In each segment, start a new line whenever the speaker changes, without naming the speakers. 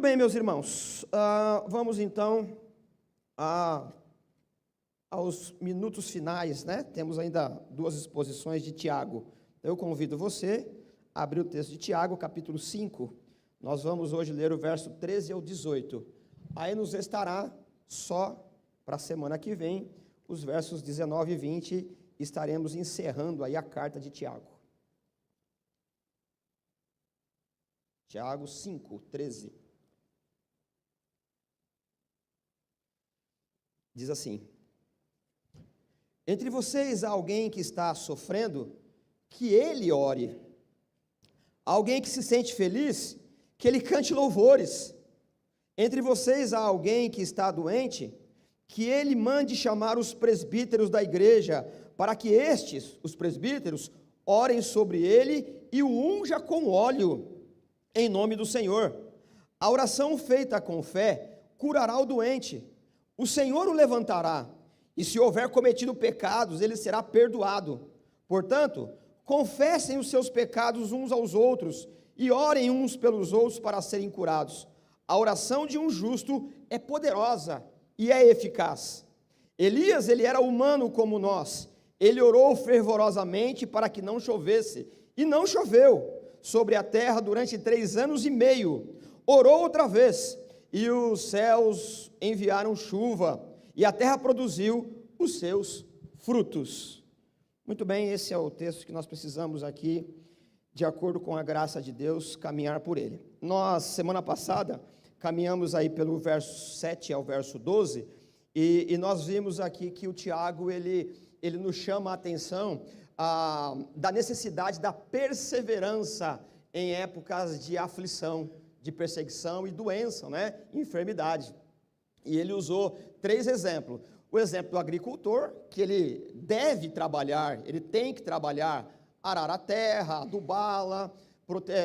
Muito bem, meus irmãos, vamos então aos minutos finais, né? Temos ainda duas exposições de Tiago. Eu convido você a abrir o texto de Tiago, capítulo 5. Nós vamos hoje ler o verso 13 ao 18. Aí nos restará só para a semana que vem os versos 19 e 20, estaremos encerrando aí a carta de Tiago. Tiago 5, 13. Diz assim: entre vocês há alguém que está sofrendo, que ele ore. Alguém que se sente feliz, que ele cante louvores. Entre vocês há alguém que está doente, que ele mande chamar os presbíteros da igreja, para que estes, os presbíteros, orem sobre ele e o unja com óleo, em nome do Senhor. A oração feita com fé curará o doente. O Senhor o levantará, e se houver cometido pecados, ele será perdoado. Portanto, confessem os seus pecados uns aos outros, e orem uns pelos outros para serem curados. A oração de um justo é poderosa e é eficaz. Elias, ele era humano como nós. Ele orou fervorosamente para que não chovesse, e não choveu sobre a terra durante 3 anos e meio. Orou outra vez, e os céus enviaram chuva, e a terra produziu os seus frutos. Muito bem, esse é o texto que nós precisamos aqui, de acordo com a graça de Deus, caminhar por ele. Nós, semana passada, caminhamos aí pelo verso 7 ao verso 12, e nós vimos aqui que o Tiago, ele nos chama a atenção da necessidade da perseverança em épocas de aflição, de perseguição e doença, né? Enfermidade. E ele usou 3 exemplos. O exemplo do agricultor, que ele deve trabalhar, ele tem que trabalhar, arar a terra, adubá-la,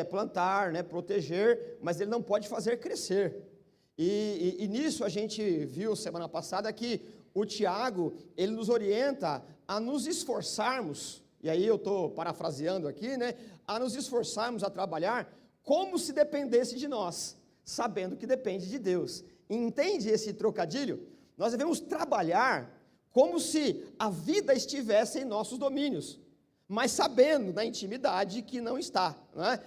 plantar, né? Proteger, mas ele não pode fazer crescer. E nisso a gente viu semana passada que o Tiago, ele nos orienta a nos esforçarmos, e aí eu estou parafraseando aqui, né? A nos esforçarmos a trabalhar como se dependesse de nós, sabendo que depende de Deus. Entende esse trocadilho? Nós devemos trabalhar como se a vida estivesse em nossos domínios, mas sabendo na intimidade que não está, né?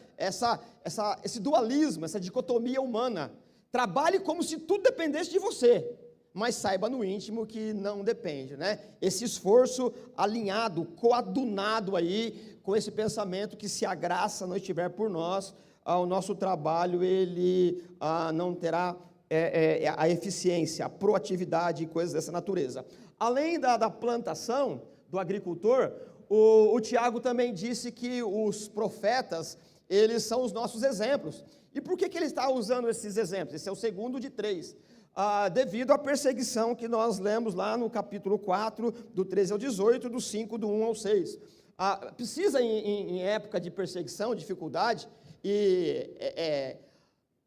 Esse dualismo, essa dicotomia humana. Trabalhe como se tudo dependesse de você, mas saiba no íntimo que não depende, né? Esse esforço alinhado, coadunado aí com esse pensamento que se a graça não estiver por nós, o nosso trabalho ele não terá a eficiência, a proatividade e coisas dessa natureza. Além da plantação do agricultor, o Tiago também disse que os profetas, eles são os nossos exemplos. E por que ele está usando esses exemplos? Esse é o segundo de 3. Devido à perseguição que nós lemos lá no capítulo 4, do 13 ao 18, do 5, do 1 ao 6. Precisa em época de perseguição, dificuldade, e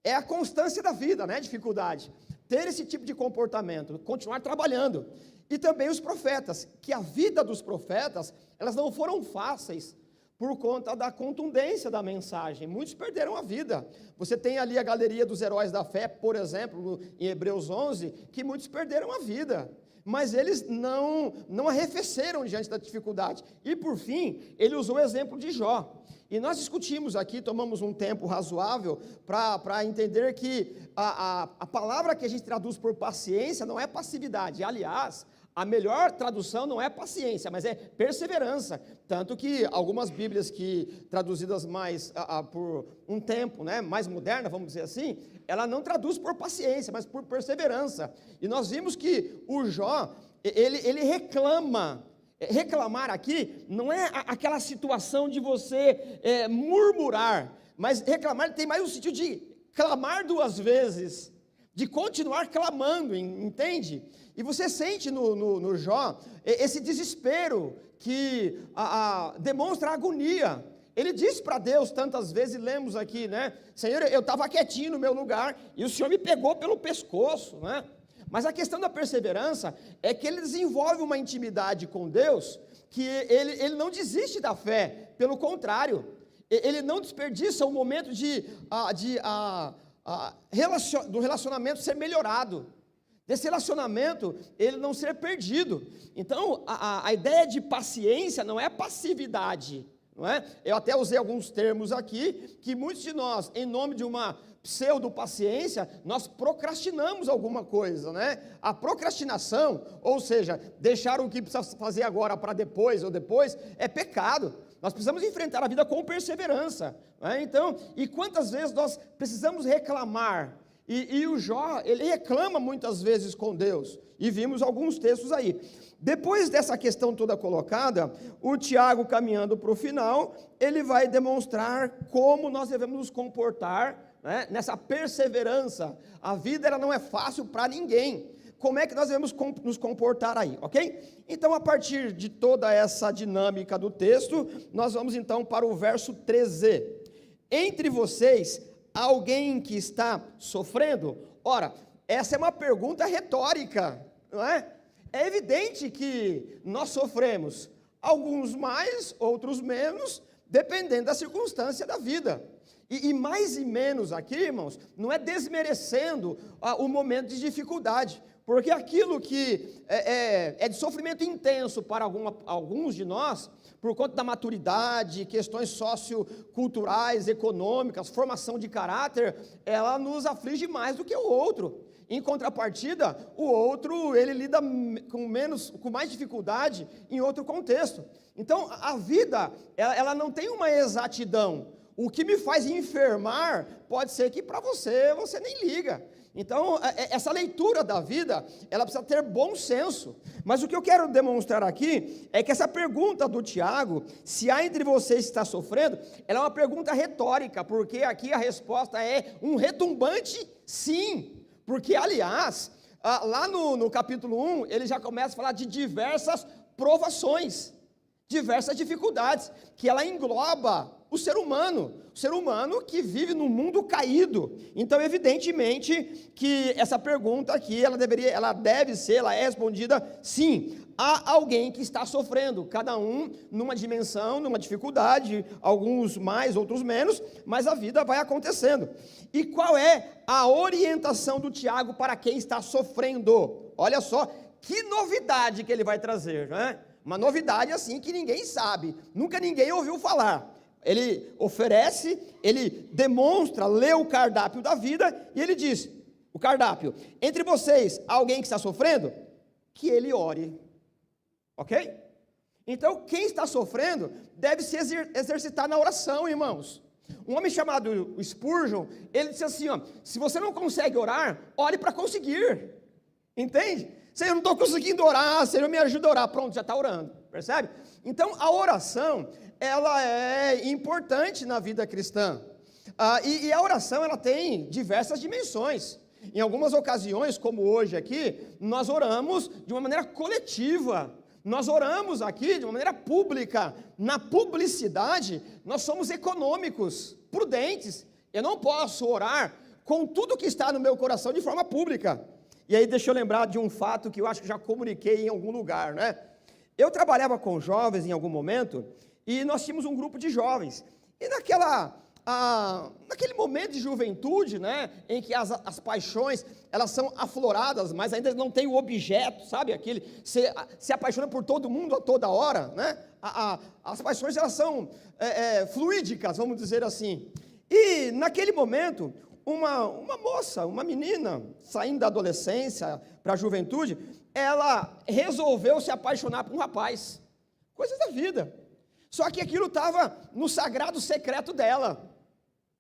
é a constância da vida, né? Dificuldade. Ter esse tipo de comportamento, continuar trabalhando. E também os profetas, que a vida dos profetas, elas não foram fáceis por conta da contundência da mensagem. Muitos perderam a vida. Você tem ali a galeria dos heróis da fé, por exemplo, em Hebreus 11, que muitos perderam a vida. Mas eles não arrefeceram diante da dificuldade. E por fim, ele usou o exemplo de Jó. E nós discutimos aqui, tomamos um tempo razoável para entender que a palavra que a gente traduz por paciência não é passividade. Aliás, a melhor tradução não é paciência, mas é perseverança. Tanto que algumas Bíblias que traduzidas mais por um tempo, né, mais moderna, vamos dizer assim, ela não traduz por paciência, mas por perseverança. E nós vimos que o Jó, ele reclama. Reclamar aqui não é aquela situação de você murmurar, mas reclamar tem mais o sentido de clamar 2 vezes, de continuar clamando, entende? E você sente no Jó esse desespero que demonstra agonia. Ele diz para Deus tantas vezes, lemos aqui, né? Senhor, eu estava quietinho no meu lugar e o Senhor me pegou pelo pescoço, né? Mas a questão da perseverança é que ele desenvolve uma intimidade com Deus, que ele não desiste da fé, pelo contrário, ele não desperdiça o momento de do relacionamento ser melhorado, desse relacionamento ele não ser perdido. Então, a ideia de paciência não é passividade, não é? Eu até usei alguns termos aqui, que muitos de nós, em nome de uma pseudo-paciência, nós procrastinamos alguma coisa, né? A procrastinação, ou seja, deixar o que precisa fazer agora para depois ou depois, é pecado. Nós precisamos enfrentar a vida com perseverança, né? Então, e quantas vezes nós precisamos reclamar? E o Jó, ele reclama muitas vezes com Deus, e vimos alguns textos aí. Depois dessa questão toda colocada, o Tiago, caminhando para o final, ele vai demonstrar como nós devemos nos comportar, né, nessa perseverança. A vida ela não é fácil para ninguém. Como é que nós devemos nos comportar aí, ok? Então, a partir de toda essa dinâmica do texto, nós vamos então para o verso 13. Entre vocês, alguém que está sofrendo? Ora, essa é uma pergunta retórica, não é? É evidente que nós sofremos, alguns mais, outros menos, dependendo da circunstância da vida. E mais e menos aqui, irmãos, não é desmerecendo o momento de dificuldade, porque aquilo que é de sofrimento intenso para alguns de nós, por conta da maturidade, questões socioculturais, econômicas, formação de caráter, ela nos aflige mais do que o outro. Em contrapartida, o outro, ele lida com mais dificuldade em outro contexto. Então, a vida, ela não tem uma exatidão. O que me faz enfermar, pode ser que para você nem liga. Então, essa leitura da vida, ela precisa ter bom senso. Mas o que eu quero demonstrar aqui, é que essa pergunta do Tiago, se há entre vocês que está sofrendo, ela é uma pergunta retórica, porque aqui a resposta é um retumbante sim. Porque, aliás, lá no capítulo 1, ele já começa a falar de diversas provações, diversas dificuldades, que ela engloba o ser humano que vive num mundo caído. Então, evidentemente, que essa pergunta aqui, ela é respondida sim. Há alguém que está sofrendo, cada um numa dimensão, numa dificuldade, alguns mais, outros menos, mas a vida vai acontecendo. E qual é a orientação do Tiago para quem está sofrendo? Olha só, que novidade que ele vai trazer, né? Uma novidade assim que ninguém sabe, nunca ninguém ouviu falar. Ele oferece, ele demonstra, lê o cardápio da vida, e ele diz, o cardápio, entre vocês, alguém que está sofrendo, que ele ore, ok? Então, quem está sofrendo, deve se exercitar na oração, irmãos. Um homem chamado Spurgeon, ele disse assim, ó, se você não consegue orar, ore para conseguir, entende? Senhor, eu não estou conseguindo orar, Senhor, me ajuda a orar, pronto, já está orando, percebe? Então, a oração, ela é importante na vida cristã, e a oração, ela tem diversas dimensões. Em algumas ocasiões, como hoje aqui, nós oramos de uma maneira coletiva, nós oramos aqui de uma maneira pública. Na publicidade, nós somos econômicos, prudentes. Eu não posso orar com tudo que está no meu coração de forma pública. E aí deixa eu lembrar de um fato que eu acho que já comuniquei em algum lugar, né? Eu trabalhava com jovens em algum momento, e nós tínhamos um grupo de jovens, e naquele momento de juventude, né, em que as paixões, elas são afloradas, mas ainda não tem o objeto, sabe, se apaixona por todo mundo a toda hora, né, as paixões, elas são fluídicas, vamos dizer assim, e naquele momento, uma moça, uma menina, saindo da adolescência para a juventude, ela resolveu se apaixonar por um rapaz, coisas da vida. Só que aquilo estava no sagrado secreto dela,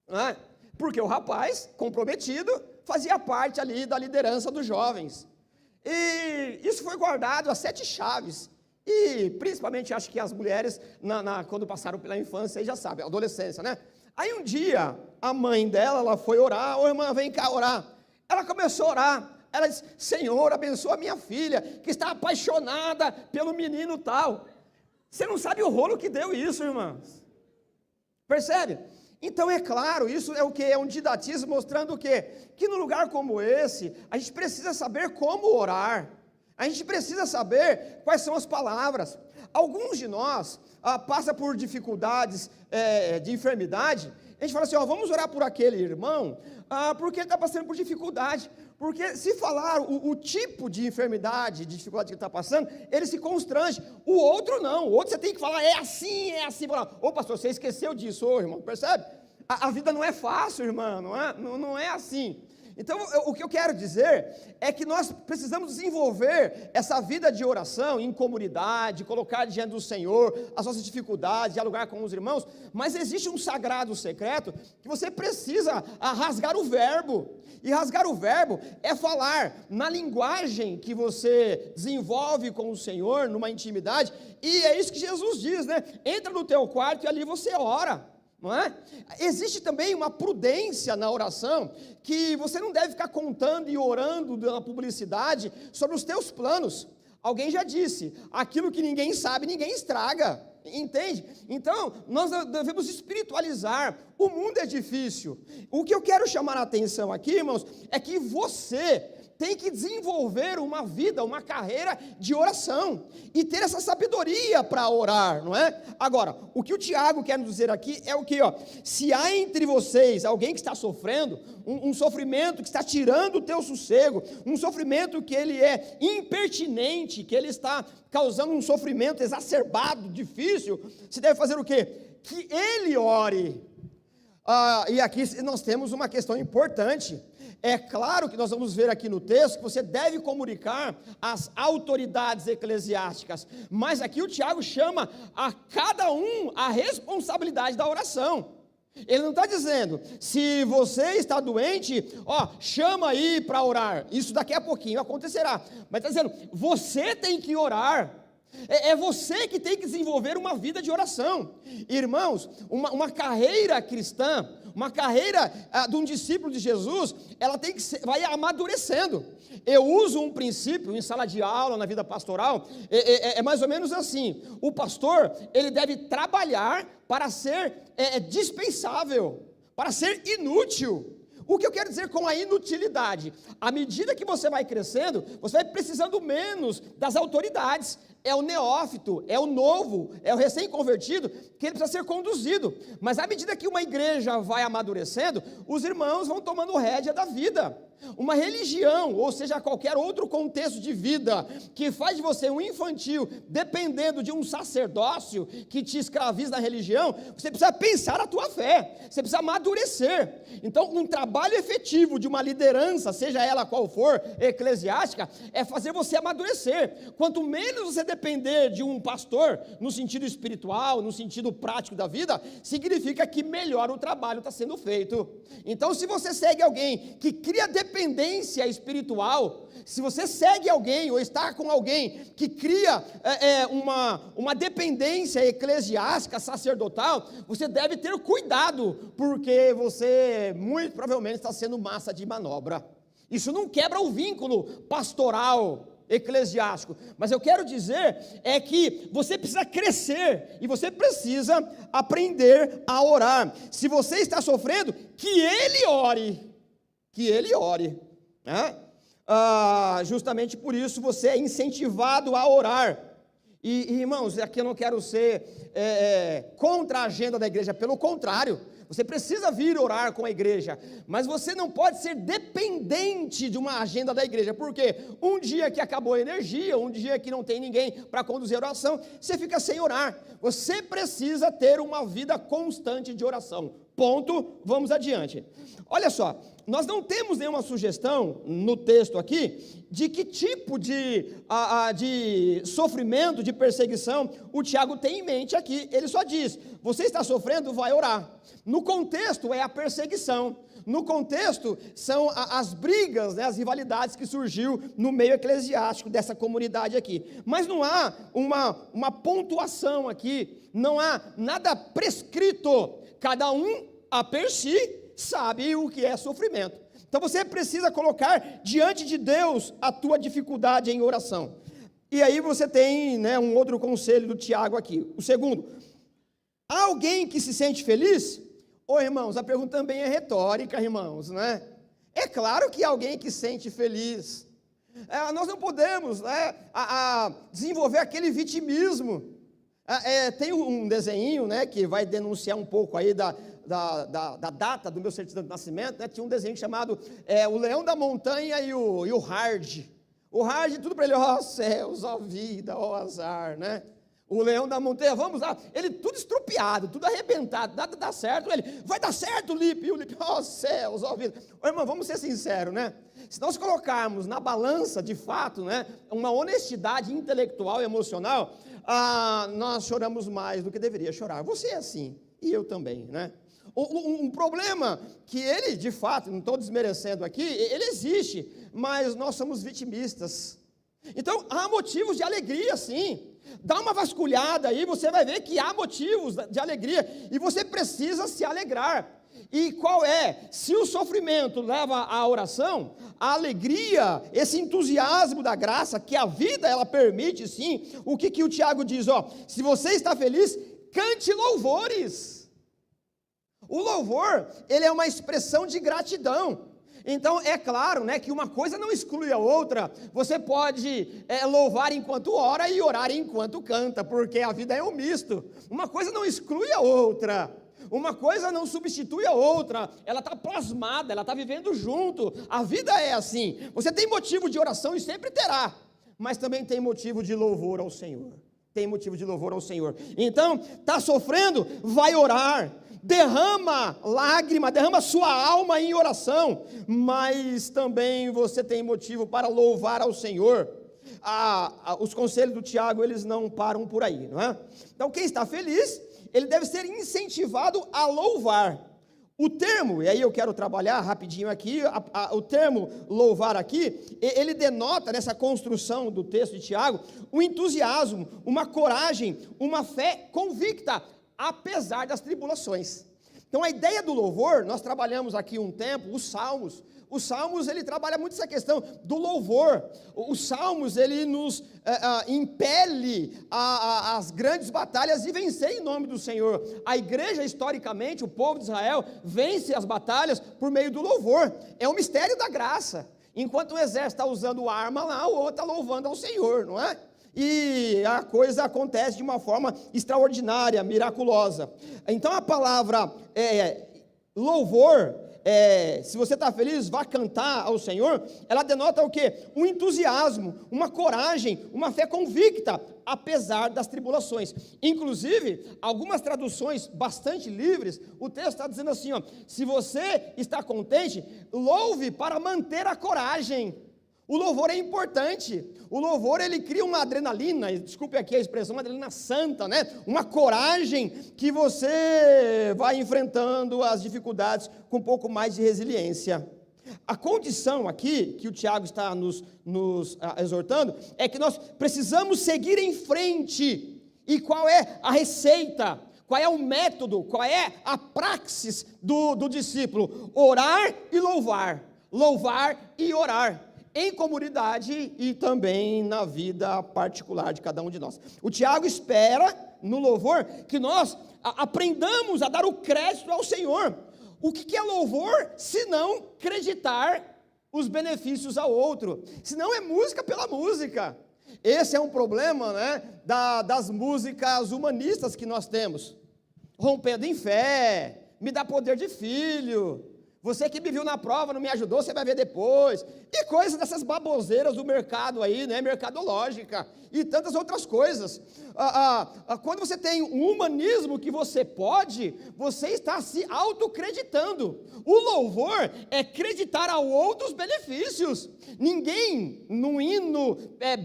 né? Porque o rapaz, comprometido, fazia parte ali da liderança dos jovens. E isso foi guardado a 7 chaves. E principalmente acho que as mulheres, quando passaram pela infância, aí já sabem, adolescência, né? Aí um dia, a mãe dela, ela foi orar, ô irmã, vem cá orar. Ela começou a orar. Ela disse, Senhor, abençoa a minha filha, que está apaixonada pelo menino tal. Você não sabe o rolo que deu isso, irmãs. Percebe? Então, é claro, isso é o que? É um didatismo mostrando o quê? Que num lugar como esse, a gente precisa saber como orar. A gente precisa saber quais são as palavras. Alguns de nós passam por dificuldades de enfermidade, A gente fala assim, vamos orar por aquele irmão, porque ele está passando por dificuldade. Porque se falar o tipo de enfermidade, de dificuldade que ele está passando, ele se constrange. O outro não, o outro você tem que falar, é assim. Ô pastor, você esqueceu disso, irmão, percebe? A vida não é fácil, irmã, não é assim. Então, o que eu quero dizer é que nós precisamos desenvolver essa vida de oração em comunidade, colocar diante do Senhor as nossas dificuldades, dialogar com os irmãos, mas existe um sagrado secreto que você precisa rasgar o verbo, e rasgar o verbo é falar na linguagem que você desenvolve com o Senhor, numa intimidade, e é isso que Jesus diz, né? Entra no teu quarto e ali você ora. Não é? Existe também uma prudência na oração, que você não deve ficar contando e orando na publicidade sobre os teus planos. Alguém já disse, aquilo que ninguém sabe, ninguém estraga, entende? Então, nós devemos espiritualizar, o mundo é difícil. O que eu quero chamar a atenção aqui, irmãos, é que você tem que desenvolver uma vida, uma carreira de oração, e ter essa sabedoria para orar, não é? Agora, o que o Tiago quer nos dizer aqui é o que, se há entre vocês alguém que está sofrendo, um sofrimento que está tirando o teu sossego, um sofrimento que ele é impertinente, que ele está causando um sofrimento exacerbado, difícil, você deve fazer o quê? Que ele ore. E aqui nós temos uma questão importante. É claro que nós vamos ver aqui no texto que você deve comunicar às autoridades eclesiásticas, mas aqui o Tiago chama a cada um a responsabilidade da oração. Ele não está dizendo, se você está doente, chama aí para orar, isso daqui a pouquinho acontecerá, mas está dizendo, você tem que orar. É você que tem que desenvolver uma vida de oração. Irmãos, uma carreira cristã, uma carreira de um discípulo de Jesus, ela vai amadurecendo. Eu uso um princípio em sala de aula, na vida pastoral, é mais ou menos assim: o pastor, ele deve trabalhar para ser dispensável, para ser inútil. O que eu quero dizer com a inutilidade? À medida que você vai crescendo, você vai precisando menos das autoridades. É o neófito, é o novo, é o recém-convertido, que ele precisa ser conduzido. Mas à medida que uma igreja vai amadurecendo, os irmãos vão tomando rédea da vida. Uma religião, ou seja, qualquer outro contexto de vida, que faz de você um infantil, dependendo de um sacerdócio que te escraviza na religião, você precisa pensar a tua fé, você precisa amadurecer. Então, um trabalho efetivo de uma liderança, seja ela qual for, eclesiástica, é fazer você amadurecer. Quanto menos você depender de um pastor, no sentido espiritual, no sentido prático da vida, significa que melhor o trabalho está sendo feito. Então, se você segue alguém que cria dependência espiritual, se você segue alguém ou está com alguém que cria uma dependência eclesiástica, sacerdotal, você deve ter cuidado, porque você muito provavelmente está sendo massa de manobra. Isso não quebra o vínculo pastoral, eclesiástico, mas eu quero dizer é que você precisa crescer e você precisa aprender a orar. Se você está sofrendo, que ele ore, né? Justamente por isso você é incentivado a orar. E irmãos, aqui eu não quero ser contra a agenda da igreja, pelo contrário, você precisa vir orar com a igreja, mas você não pode ser dependente de uma agenda da igreja, porque um dia que acabou a energia, um dia que não tem ninguém para conduzir a oração, você fica sem orar. Você precisa ter uma vida constante de oração. Ponto, vamos adiante. Olha só, nós não temos nenhuma sugestão no texto aqui de que tipo de sofrimento, de perseguição o Tiago tem em mente aqui. Ele só diz, você está sofrendo, vai orar. No contexto é a perseguição, no contexto são as brigas, né, as rivalidades que surgiu no meio eclesiástico dessa comunidade aqui. Mas não há uma pontuação aqui, não há nada prescrito. Cada um, a per si, sabe o que é sofrimento. Então você precisa colocar diante de Deus a tua dificuldade em oração. E aí você tem, né, um outro conselho do Tiago aqui. O segundo, há alguém que se sente feliz? Irmãos, a pergunta também é retórica, irmãos, né? É claro que há alguém que se sente feliz. Nós não podemos, né, desenvolver aquele vitimismo. Tem um desenho, né, que vai denunciar um pouco aí da data do meu certidão de nascimento, né, tinha um desenho chamado o Leão da Montanha e o Hard. O Hard, tudo para ele, ó céus, ó vida, ó azar, né? O Leão da Montanha, vamos lá, ele tudo estropiado, tudo arrebentado, nada dá certo, ele, vai dar certo, Lipe, e o Lipe, ó céus, ó vida. Ô, irmão, vamos ser sinceros, né? Se nós colocarmos na balança, de fato, né, uma honestidade intelectual e emocional, nós choramos mais do que deveria chorar. Você é assim, e eu também, né? Um problema que ele, de fato, não estou desmerecendo aqui, ele existe, mas nós somos vitimistas. Então, há motivos de alegria, sim. Dá uma vasculhada aí, você vai ver que há motivos de alegria, e você precisa se alegrar. E qual é? Se o sofrimento leva à oração, a alegria, esse entusiasmo da graça, que a vida ela permite sim, o que o Tiago diz? Ó, se você está feliz, cante louvores. O louvor, ele é uma expressão de gratidão. Então, é claro, né, que uma coisa não exclui a outra. Você pode louvar enquanto ora e orar enquanto canta, porque a vida é um misto. Uma coisa não exclui a outra. Uma coisa não substitui a outra. Ela está plasmada, ela está vivendo junto. A vida é assim. Você tem motivo de oração e sempre terá, mas também tem motivo de louvor ao Senhor. Tem motivo de louvor ao Senhor. Então, está sofrendo? Vai orar. Derrama lágrima, derrama sua alma em oração, mas também você tem motivo para louvar ao Senhor. Os conselhos do Tiago, eles não param por aí, não é? Então, quem está feliz, ele deve ser incentivado a louvar. O termo, e aí eu quero trabalhar rapidinho aqui, o termo louvar aqui, ele denota nessa construção do texto de Tiago, um entusiasmo, uma coragem, uma fé convicta, apesar das tribulações. Então a ideia do louvor, nós trabalhamos aqui um tempo, os Salmos ele trabalha muito essa questão do louvor. Os Salmos ele nos impele as grandes batalhas e vencer em nome do Senhor. A igreja historicamente, o povo de Israel vence as batalhas por meio do louvor. É um mistério da graça. Enquanto o exército está usando arma lá, o outro está louvando ao Senhor, não é? E a coisa acontece de uma forma extraordinária, miraculosa. Então a palavra louvor, se você está feliz, vá cantar ao Senhor, ela denota o quê? Um entusiasmo, uma coragem, uma fé convicta, apesar das tribulações. Inclusive, algumas traduções bastante livres, o texto está dizendo assim, ó, se você está contente, louve para manter a coragem. O louvor é importante. O louvor, ele cria uma adrenalina, desculpe aqui a expressão, uma adrenalina santa, né? Uma coragem que você vai enfrentando as dificuldades com um pouco mais de resiliência. A condição aqui, que o Tiago está nos exortando, é que nós precisamos seguir em frente. E qual é a receita? Qual é o método? Qual é a praxis do discípulo? Orar e louvar. Louvar e orar. Em comunidade e também na vida particular de cada um de nós. O Tiago espera, no louvor, que nós aprendamos a dar o crédito ao Senhor. O que é louvor, se não acreditar os benefícios ao outro? Se não é música pela música. Esse é um problema, né, das músicas humanistas que nós temos. Rompendo em fé, me dá poder de filho. Você que me viu na prova, não me ajudou, você vai ver depois. E coisas dessas baboseiras do mercado aí, né? Mercadológica. E tantas outras coisas. Quando você tem um humanismo que você pode, você está se autocreditando. O louvor é acreditar ao outro os benefícios. Ninguém, num hino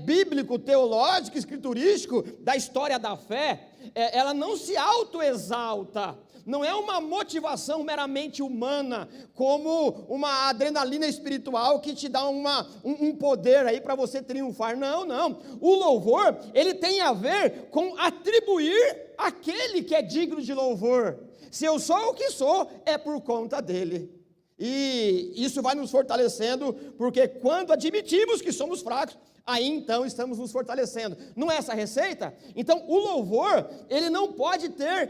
bíblico, teológico, escriturístico, da história da fé, ela não se autoexalta. Não é uma motivação meramente humana, como uma adrenalina espiritual que te dá um poder aí para você triunfar. Não, não. O louvor, ele tem a ver com atribuir aquele que é digno de louvor. Se eu sou o que sou, é por conta dele. E isso vai nos fortalecendo, porque quando admitimos que somos fracos, Aí então estamos nos fortalecendo. Não é essa a receita? Então o louvor, ele não pode ter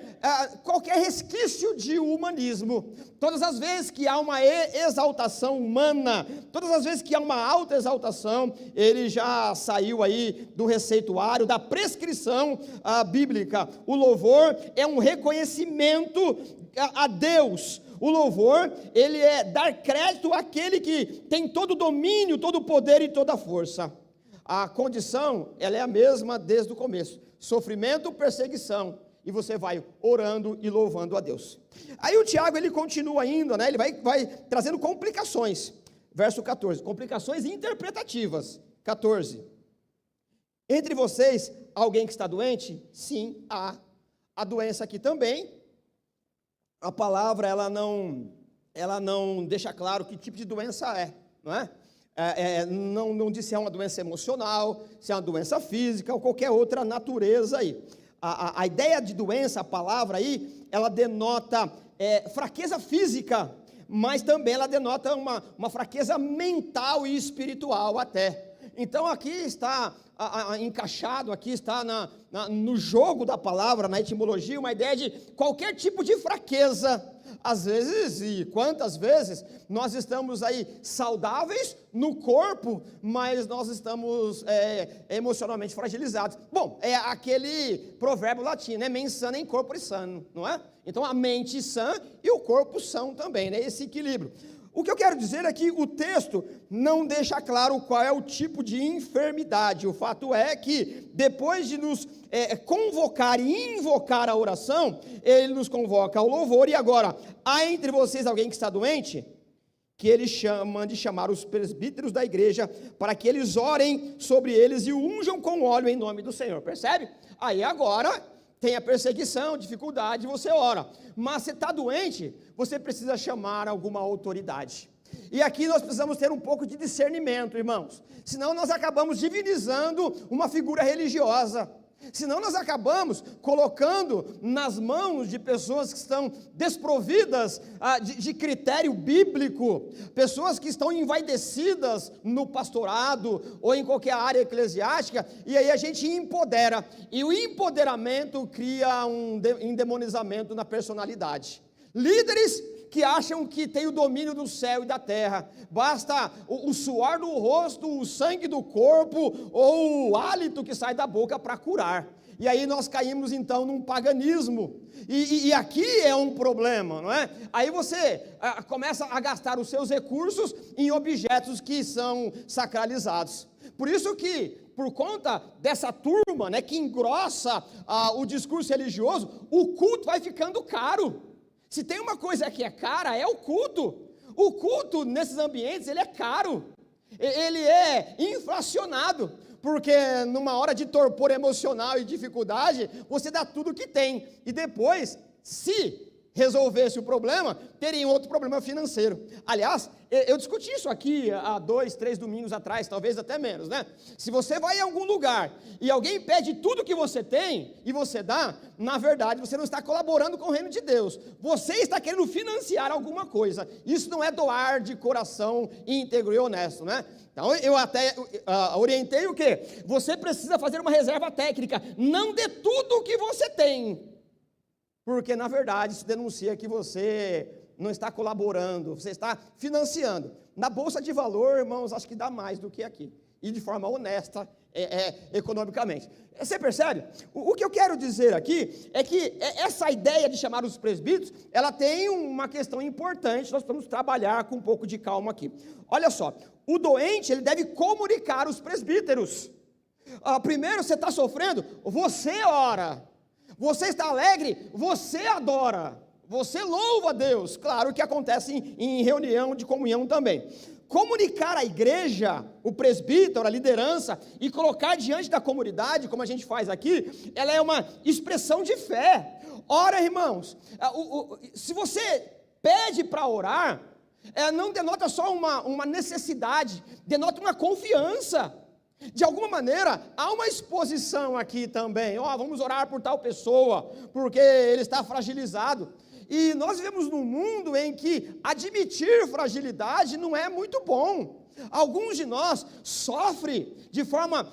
qualquer resquício de humanismo. Todas as vezes que há uma exaltação humana, todas as vezes que há uma alta exaltação, ele já saiu aí do receituário, da prescrição bíblica. O louvor é um reconhecimento a Deus. O louvor, ele é dar crédito àquele que tem todo o domínio, todo o poder e toda a força. A condição, ela é a mesma desde o começo. Sofrimento, perseguição. E você vai orando e louvando a Deus. Aí o Tiago, ele continua indo, né? Ele vai trazendo complicações. Verso 14. Complicações interpretativas. 14. Entre vocês, alguém que está doente? Sim, há. A doença aqui também. A palavra, ela não deixa claro que tipo de doença é, não é? Não diz se é uma doença emocional, se é uma doença física ou qualquer outra natureza aí. A ideia de doença, a palavra aí, ela denota fraqueza física, mas também ela denota uma fraqueza mental e espiritual até. Então aqui está encaixado, aqui está no jogo da palavra, na etimologia, uma ideia de qualquer tipo de fraqueza. Às vezes, e quantas vezes, nós estamos aí saudáveis no corpo, mas nós estamos emocionalmente fragilizados. Bom, é aquele provérbio latino, né? Mens sana in corpore sano, não é? Então a mente sã e o corpo são também, né? Esse equilíbrio. O que eu quero dizer é que o texto não deixa claro qual é o tipo de enfermidade. O fato é que depois de nos convocar e invocar a oração, ele nos convoca ao louvor. E agora, há entre vocês alguém que está doente? Que ele mande chamar os presbíteros da igreja para que eles orem sobre eles e o unjam com óleo em nome do Senhor. Percebe? Aí agora tem a perseguição, dificuldade, você ora. Mas você está doente, você precisa chamar alguma autoridade. E aqui nós precisamos ter um pouco de discernimento, irmãos. Senão nós acabamos divinizando uma figura religiosa. Senão nós acabamos colocando nas mãos de pessoas que estão desprovidas de critério bíblico, pessoas que estão envaidecidas no pastorado ou em qualquer área eclesiástica, e aí a gente empodera, e o empoderamento cria um endemonizamento na personalidade. Líderes que acham que tem o domínio do céu e da terra, basta o suor do rosto, o sangue do corpo, ou o hálito que sai da boca para curar, e aí nós caímos então num paganismo, e aqui é um problema, não é? Aí você começa a gastar os seus recursos em objetos que são sacralizados. Por isso que, por conta dessa turma, né, que engrossa o discurso religioso, o culto vai ficando caro. Se tem uma coisa que é cara, é o culto. O culto nesses ambientes, ele é caro, ele é inflacionado, porque numa hora de torpor emocional e dificuldade, você dá tudo que tem, e depois, se resolvesse o problema, teria outro problema financeiro. Aliás, eu discuti isso aqui há 2, 3 domingos atrás, talvez até menos, né? Se você vai em algum lugar e alguém pede tudo que você tem e você dá, na verdade você não está colaborando com o reino de Deus, você está querendo financiar alguma coisa. Isso não é doar de coração íntegro e honesto, né? Então eu até orientei o quê? Você precisa fazer uma reserva técnica, não dê tudo o que você tem, porque na verdade isso denuncia que você não está colaborando, você está financiando. Na Bolsa de Valor, irmãos, acho que dá mais do que aqui, e de forma honesta, economicamente. Você percebe? O que eu quero dizer aqui é que essa ideia de chamar os presbíteros, ela tem uma questão importante, nós precisamos trabalhar com um pouco de calma aqui. Olha só, o doente, ele deve comunicar os presbíteros. Primeiro, você está sofrendo, você ora. Você está alegre, você adora, você louva a Deus. Claro que acontece em reunião de comunhão também. Comunicar à igreja, o presbítero, a liderança, e colocar diante da comunidade, como a gente faz aqui, ela é uma expressão de fé. Ora, irmãos, se você pede para orar, não denota só uma necessidade, denota uma confiança. De alguma maneira, há uma exposição aqui também, vamos orar por tal pessoa, porque ele está fragilizado, e nós vivemos num mundo em que admitir fragilidade não é muito bom, Alguns de nós sofrem de forma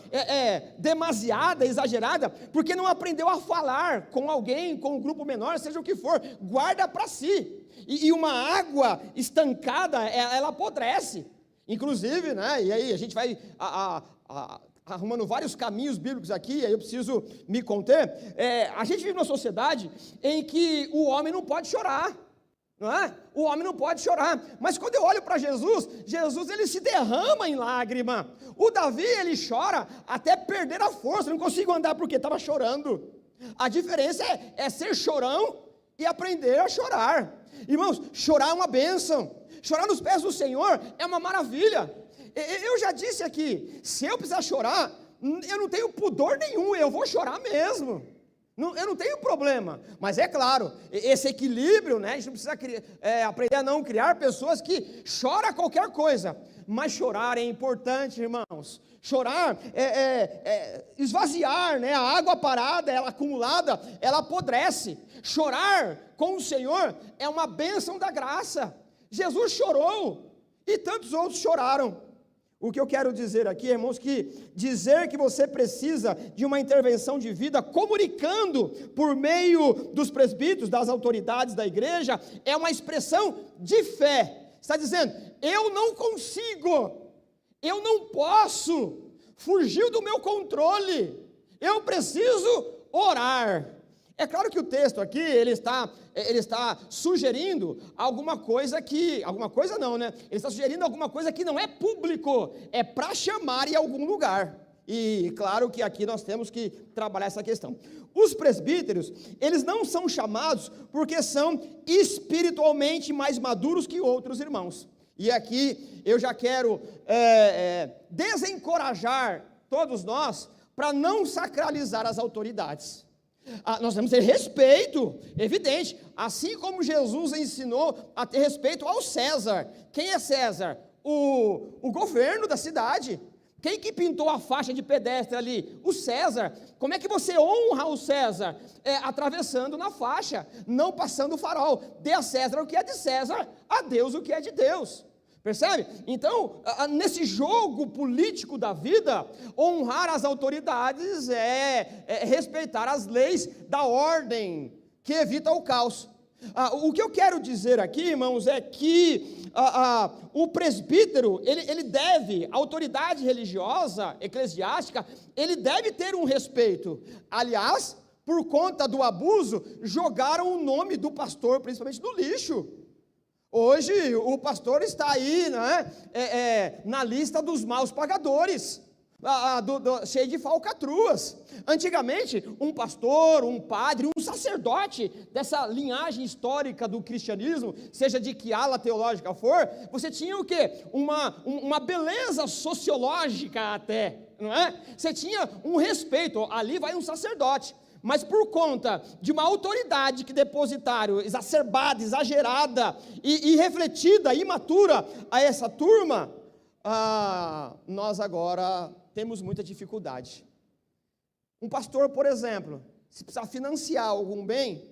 demasiada, exagerada, porque não aprendeu a falar com alguém, com um grupo menor, seja o que for, guarda para si. E uma água estancada, ela apodrece. Inclusive, né, e aí a gente vai arrumando vários caminhos bíblicos aqui, aí eu preciso me conter. A gente vive numa sociedade em que o homem não pode chorar. Não é? O homem não pode chorar, mas quando eu olho para Jesus, ele se derrama em lágrima. O Davi, ele chora até perder a força, não consigo andar porque estava chorando. A diferença é ser chorão e aprender a chorar. Irmãos, chorar é uma bênção, chorar nos pés do Senhor é uma maravilha. Eu já disse aqui, se eu precisar chorar, eu não tenho pudor nenhum, eu vou chorar mesmo. Eu não tenho problema, mas é claro, esse equilíbrio, né, a gente não precisa aprender a não criar pessoas que choram qualquer coisa, mas chorar é importante, irmãos. Chorar esvaziar, né, a água parada, ela acumulada, ela apodrece. Chorar com o Senhor é uma bênção da graça. Jesus chorou e tantos outros choraram. O que eu quero dizer aqui, irmãos, que dizer que você precisa de uma intervenção de vida, comunicando por meio dos presbíteros, das autoridades da igreja, é uma expressão de fé. Está dizendo, eu não consigo, eu não posso, fugiu do meu controle, eu preciso orar. É claro que o texto aqui, ele está sugerindo alguma coisa não, né? Ele está sugerindo alguma coisa que não é público, é para chamar em algum lugar. E claro que aqui nós temos que trabalhar essa questão. Os presbíteros, eles não são chamados porque são espiritualmente mais maduros que outros irmãos. E aqui eu já quero desencorajar todos nós para não sacralizar as autoridades. Nós temos que ter respeito, evidente, assim como Jesus ensinou a ter respeito ao César. Quem é César? O governo da cidade. Quem que pintou a faixa de pedestre ali? O César. Como é que você honra o César? Atravessando na faixa, não passando o farol. Dê a César o que é de César, a Deus o que é de Deus. Percebe? Então, nesse jogo político da vida, honrar as autoridades é respeitar as leis da ordem, que evita o caos. O que eu quero dizer aqui, irmãos, é que o presbítero, ele deve, a autoridade religiosa, eclesiástica, ele deve ter um respeito. Aliás, por conta do abuso, jogaram o nome do pastor, principalmente, no lixo. Hoje o pastor está aí, né, na lista dos maus pagadores, cheio de falcatruas. Antigamente, um pastor, um padre, um sacerdote dessa linhagem histórica do cristianismo, seja de que ala teológica for, você tinha o quê? Uma beleza sociológica até, não é? Você tinha um respeito, ali vai um sacerdote. Mas por conta de uma autoridade que depositaram, exacerbada, exagerada e refletida, imatura a essa turma, nós agora temos muita dificuldade. Um pastor, por exemplo, se precisar financiar algum bem,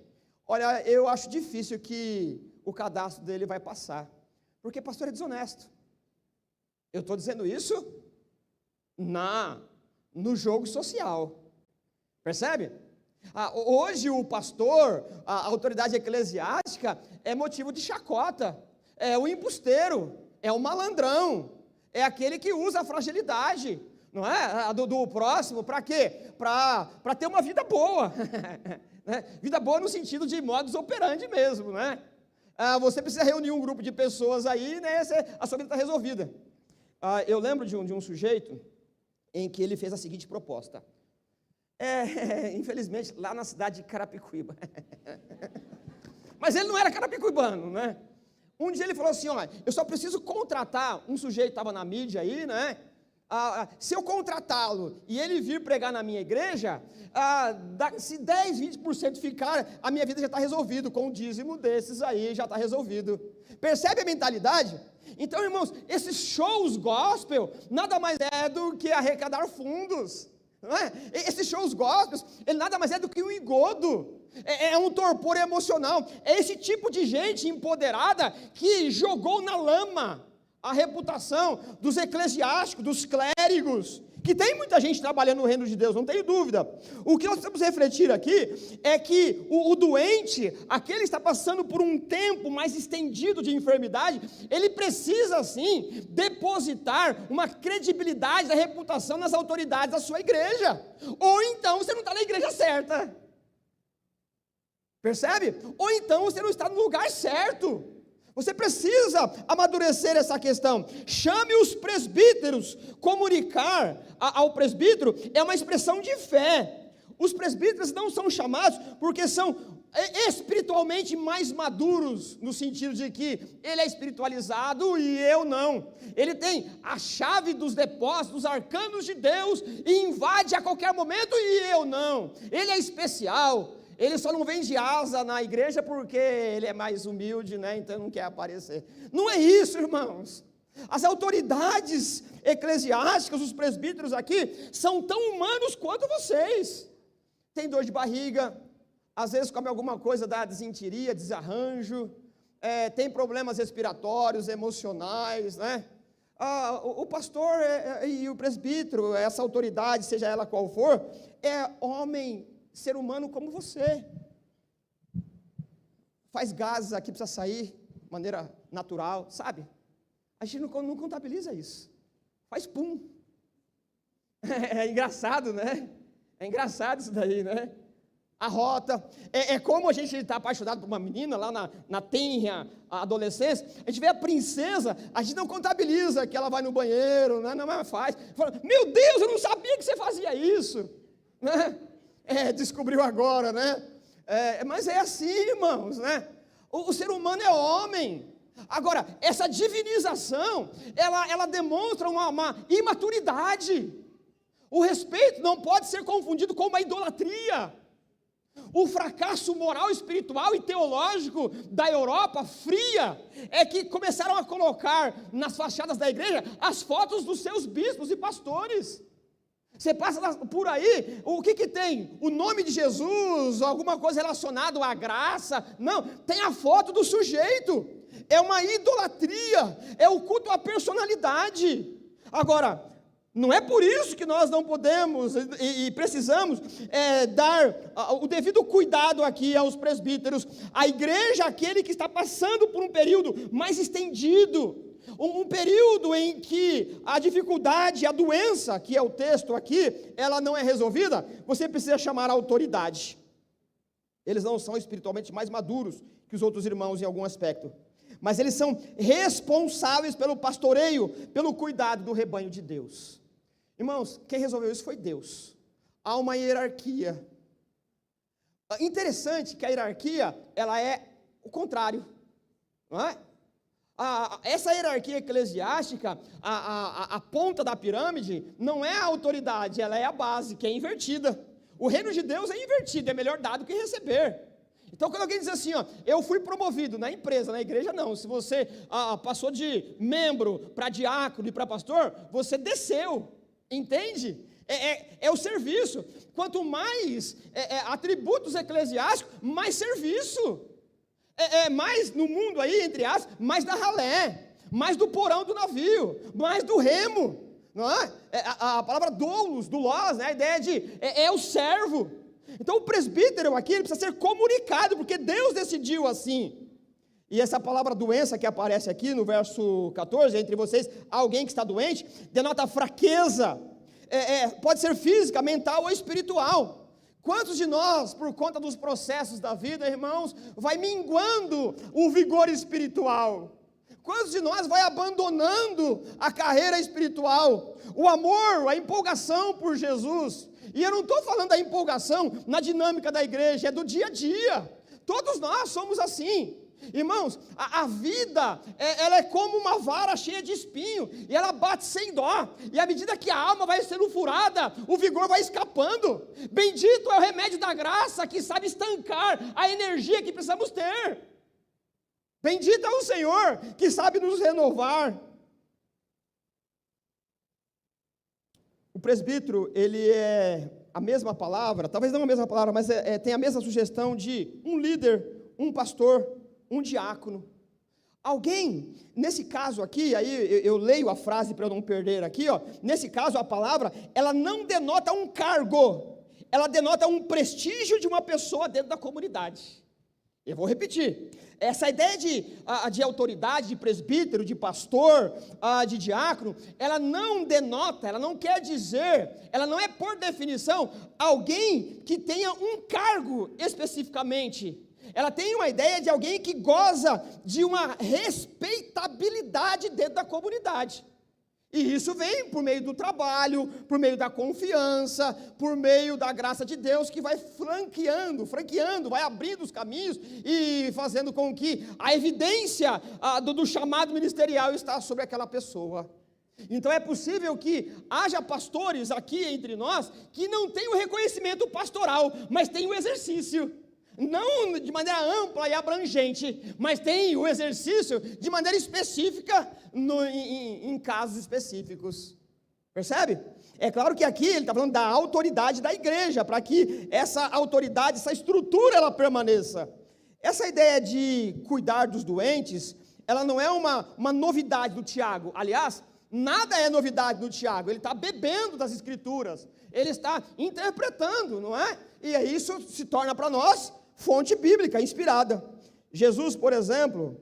olha, eu acho difícil que o cadastro dele vai passar, porque pastor é desonesto. Eu estou dizendo isso no jogo social, percebe? Hoje o pastor, a autoridade eclesiástica, é motivo de chacota, é o embusteiro, é o malandrão, é aquele que usa a fragilidade, não é? Do próximo, para quê? Para ter uma vida boa, vida boa no sentido de modus operandi mesmo, né? Você precisa reunir um grupo de pessoas aí, né? A sua vida está resolvida. Eu lembro de um sujeito em que ele fez a seguinte proposta. Infelizmente, lá na cidade de Carapicuíba. Mas ele não era carapicuibano, né? Um dia ele falou assim, ó, eu só preciso contratar, um sujeito estava na mídia aí, né? Se eu contratá-lo e ele vir pregar na minha igreja, se 10, 20% ficar, a minha vida já está resolvido, com o dízimo desses aí já está resolvido. Percebe a mentalidade? Então, irmãos, esses shows gospel, nada mais é do que arrecadar fundos. Não é? Esses shows gospels, ele nada mais é do que um engodo, é um torpor emocional, é esse tipo de gente empoderada que jogou na lama a reputação dos eclesiásticos, dos clérigos, que tem muita gente trabalhando no reino de Deus, não tenho dúvida. O que nós temos que refletir aqui é que o doente, aquele que está passando por um tempo mais estendido de enfermidade, ele precisa sim depositar uma credibilidade da reputação nas autoridades da sua igreja, ou então você não está na igreja certa, percebe? Ou então você não está no lugar certo. Você precisa amadurecer essa questão. Chame os presbíteros. Comunicar ao presbítero é uma expressão de fé. Os presbíteros não são chamados porque são espiritualmente mais maduros, no sentido de que ele é espiritualizado e eu não. Ele tem a chave dos depósitos, dos arcanos de Deus e invade a qualquer momento e eu não. Ele é especial. Ele só não vende asa na igreja porque ele é mais humilde, né? Então não quer aparecer. Não é isso, irmãos. As autoridades eclesiásticas, os presbíteros aqui, são tão humanos quanto vocês. Tem dor de barriga, às vezes come alguma coisa da desinteria, desarranjo, tem problemas respiratórios, emocionais, né? O pastor e o presbítero, essa autoridade, seja ela qual for, é homem, ser humano como você, faz gases aqui, precisa sair de maneira natural, sabe? A gente não contabiliza isso, faz pum, é engraçado, né? É engraçado isso daí, né? Arrota, é como a gente está apaixonado por uma menina lá na tenra adolescência, a gente vê a princesa, a gente não contabiliza que ela vai no banheiro, né? Não faz, fala, meu Deus, eu não sabia que você fazia isso, né? Descobriu agora, né? Mas é assim, irmãos, né? O ser humano é homem. Agora, essa divinização, ela demonstra uma imaturidade. O respeito não pode ser confundido com uma idolatria. O fracasso moral, espiritual e teológico da Europa fria é que começaram a colocar nas fachadas da igreja as fotos dos seus bispos e pastores. Você passa por aí, o que tem? O nome de Jesus, alguma coisa relacionada à graça? Não, tem a foto do sujeito. É uma idolatria, é o culto à personalidade. Agora, não é por isso que nós não podemos e precisamos dar o devido cuidado aqui aos presbíteros. A igreja, aquele que está passando por um período mais estendido, um período em que a dificuldade, a doença, que é o texto aqui, ela não é resolvida, você precisa chamar a autoridade. Eles não são espiritualmente mais maduros que os outros irmãos em algum aspecto, mas eles são responsáveis pelo pastoreio, pelo cuidado do rebanho de Deus. Irmãos, quem resolveu isso foi Deus. Há uma hierarquia. Interessante que a hierarquia, ela é o contrário, não é? Essa hierarquia eclesiástica, a ponta da pirâmide, não é a autoridade, ela é a base, que é invertida. O reino de Deus é invertido, é melhor dar do que receber. Então, quando alguém diz assim, eu fui promovido na empresa, na igreja não, se você passou de membro para diácono e para pastor, você desceu, entende? É o serviço. Quanto mais atributos eclesiásticos, mais serviço. Mais no mundo aí, entre aspas, mais da ralé, mais do porão do navio, mais do remo, não é? A palavra doulos, doulos, né? A ideia de, o servo. Então o presbítero aqui, ele precisa ser comunicado, porque Deus decidiu assim. E essa palavra doença que aparece aqui no verso 14, entre vocês, alguém que está doente, denota fraqueza, pode ser física, mental ou espiritual. Quantos de nós, por conta dos processos da vida, irmãos, vai minguando o vigor espiritual? Quantos de nós vai abandonando a carreira espiritual, o amor, a empolgação por Jesus? E eu não estou falando da empolgação na dinâmica da igreja, é do dia a dia. Todos nós somos assim. Irmãos, a vida, ela é como uma vara cheia de espinho, e ela bate sem dó, e à medida que a alma vai sendo furada, o vigor vai escapando. Bendito é o remédio da graça, que sabe estancar a energia que precisamos ter. Bendito é o Senhor, que sabe nos renovar. O presbítero, ele é a mesma palavra, talvez não a mesma palavra, mas tem a mesma sugestão de um líder, um pastor, um diácono. Alguém, nesse caso aqui, aí eu leio a frase para eu não perder aqui, ó. Nesse caso a palavra, ela não denota um cargo, ela denota um prestígio de uma pessoa dentro da comunidade. Eu vou repetir, essa ideia de autoridade, de presbítero, de pastor, de diácono, ela não denota, ela não quer dizer, ela não é por definição alguém que tenha um cargo especificamente. Ela tem uma ideia de alguém que goza de uma respeitabilidade dentro da comunidade. E isso vem por meio do trabalho, por meio da confiança, por meio da graça de Deus, que vai franqueando, vai abrindo os caminhos e fazendo com que a evidência do chamado ministerial está sobre aquela pessoa. Então é possível que haja pastores aqui entre nós que não tenham o reconhecimento pastoral, mas têm o exercício. Não de maneira ampla e abrangente, mas tem o exercício de maneira específica em casos específicos. Percebe? É claro que aqui ele está falando da autoridade da igreja, para que essa autoridade, essa estrutura, ela permaneça. Essa ideia de cuidar dos doentes, ela não é uma novidade do Tiago. Aliás, nada é novidade do Tiago. Ele está bebendo das Escrituras, ele está interpretando, não é? E aí isso se torna para nós fonte bíblica, inspirada. Jesus, por exemplo,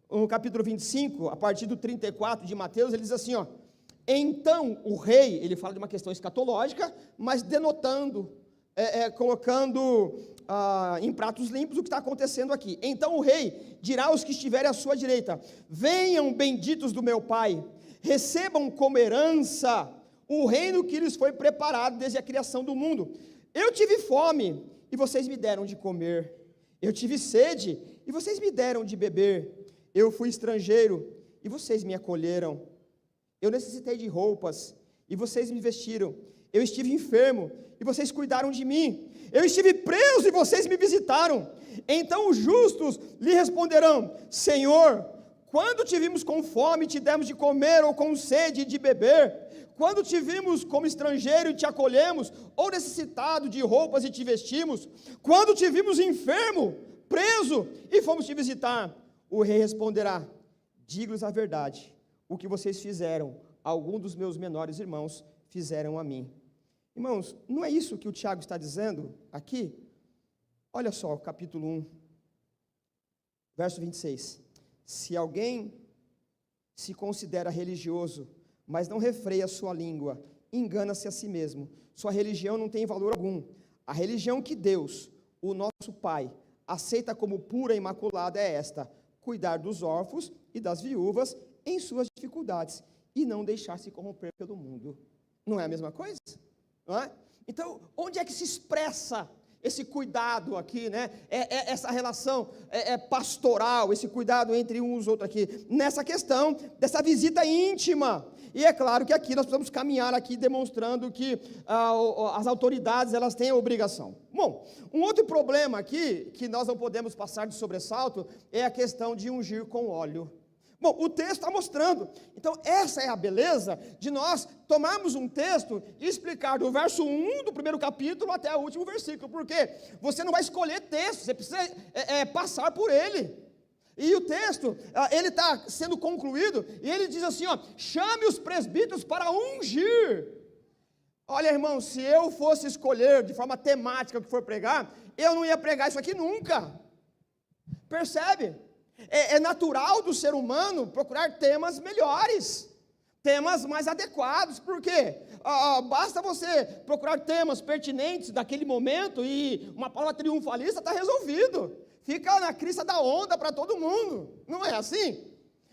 no capítulo 25, a partir do 34 de Mateus, ele diz assim, ó: então o rei, ele fala de uma questão escatológica, mas denotando, colocando em pratos limpos o que está acontecendo aqui. Então o rei dirá aos que estiverem à sua direita: venham benditos do meu Pai, recebam como herança o reino que lhes foi preparado desde a criação do mundo. Eu tive fome e vocês me deram de comer, eu tive sede e vocês me deram de beber, eu fui estrangeiro e vocês me acolheram, eu necessitei de roupas e vocês me vestiram, eu estive enfermo e vocês cuidaram de mim, eu estive preso e vocês me visitaram. Então os justos lhe responderão: Senhor, quando te vimos com fome e te demos de comer, ou com sede de beber? Quando te vimos como estrangeiro e te acolhemos, ou necessitado de roupas e te vestimos? Quando te vimos enfermo, preso e fomos te visitar? O rei responderá: digo-lhes a verdade, o que vocês fizeram a algum dos meus menores irmãos, fizeram a mim. Irmãos, não é isso que o Tiago está dizendo aqui? Olha só, o capítulo 1, verso 26. Se alguém se considera religioso, mas não refreia sua língua, engana-se a si mesmo. Sua religião não tem valor algum. A religião que Deus, o nosso Pai, aceita como pura e imaculada é esta: cuidar dos órfãos e das viúvas em suas dificuldades, e não deixar-se corromper pelo mundo. Não é a mesma coisa? Não é? Então, onde é que se expressa esse cuidado aqui, né? Essa relação pastoral, esse cuidado entre uns e outros aqui, nessa questão dessa visita íntima. E é claro que aqui nós precisamos caminhar aqui demonstrando que as autoridades, elas têm a obrigação. Bom, um outro problema aqui, que nós não podemos passar de sobressalto, é a questão de ungir com óleo. Bom, o texto está mostrando. Então, essa é a beleza de nós tomarmos um texto e explicar do verso 1 do primeiro capítulo até o último versículo. Porque você não vai escolher texto, você precisa passar por ele. E o texto, ele está sendo concluído, e ele diz assim, ó: chame os presbíteros para ungir. Olha, irmão, se eu fosse escolher de forma temática o que for pregar, eu não ia pregar isso aqui nunca. Percebe? É natural do ser humano procurar temas melhores, temas mais adequados. Por quê? Basta você procurar temas pertinentes daquele momento e uma palavra triunfalista está resolvido. Fica na crista da onda para todo mundo. Não é assim?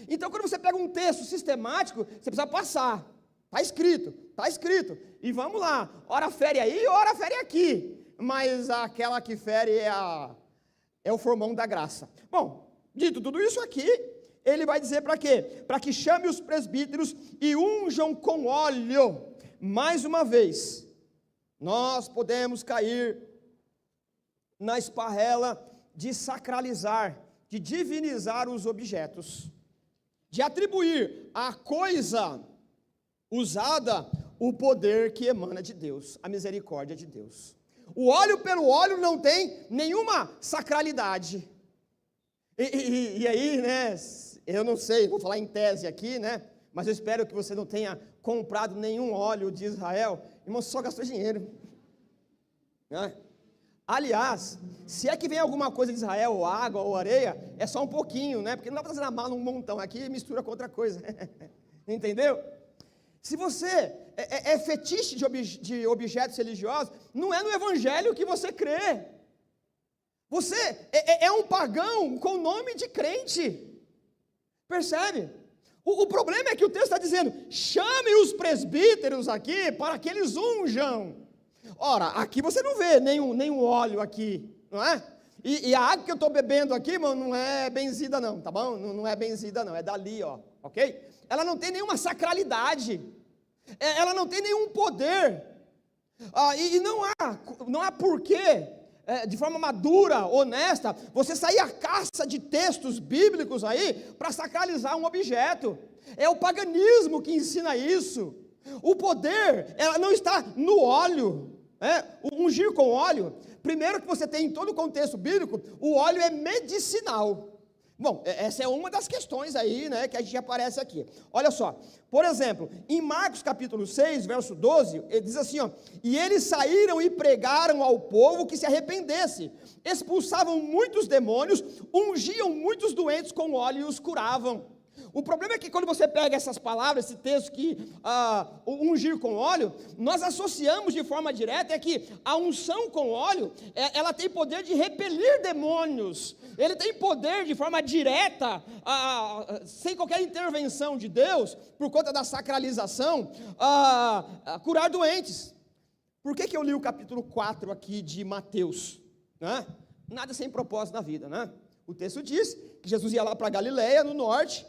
Então, quando você pega um texto sistemático, você precisa passar. Está escrito. E vamos lá. Ora fere aí, ora fere aqui. Mas aquela que fere é o formão da graça. Bom, dito tudo isso aqui, ele vai dizer para quê? Para que chame os presbíteros e unjam com óleo. Mais uma vez, nós podemos cair na esparrela de sacralizar, de divinizar os objetos, de atribuir à coisa usada o poder que emana de Deus, a misericórdia de Deus. O óleo pelo óleo não tem nenhuma sacralidade. E aí, né, eu não sei, vou falar em tese aqui, né? Mas eu espero que você não tenha comprado nenhum óleo de Israel. Irmão, só gastou dinheiro. Né? Aliás, se é que vem alguma coisa de Israel, ou água, ou areia, é só um pouquinho, né? Porque não dá para fazer na mala um montão aqui e mistura com outra coisa. Entendeu? Se você é fetiche de objetos religiosos, não é no evangelho que você crê. Você é um pagão com nome de crente. Percebe? O problema é que o texto está dizendo, chame os presbíteros aqui para que eles unjam. Ora, aqui você não vê nenhum óleo aqui, não é? E a água que eu estou bebendo aqui, mano, não é benzida não, tá bom? Não é benzida não, é dali, ó, ok? Ela não tem nenhuma sacralidade, ela não tem nenhum poder, e não há porquê, de forma madura, honesta, você sair à caça de textos bíblicos aí, para sacralizar um objeto. É o paganismo que ensina isso. O poder, ela não está no óleo, o ungir com óleo. Primeiro que você tem em todo o contexto bíblico, o óleo é medicinal. Bom, essa é uma das questões aí, né, que a gente aparece aqui. Olha só, por exemplo, em Marcos capítulo 6, verso 12, ele diz assim, ó, e eles saíram e pregaram ao povo que se arrependesse, expulsavam muitos demônios, ungiam muitos doentes com óleo e os curavam. O problema é que quando você pega essas palavras, esse texto que ungir com óleo, nós associamos de forma direta que a unção com óleo, ela tem poder de repelir demônios, ele tem poder de forma direta, sem qualquer intervenção de Deus, por conta da sacralização, curar doentes. Por que eu li o capítulo 4 aqui de Mateus? Né? Nada sem propósito na vida, né? O texto diz que Jesus ia lá para Galileia, no norte.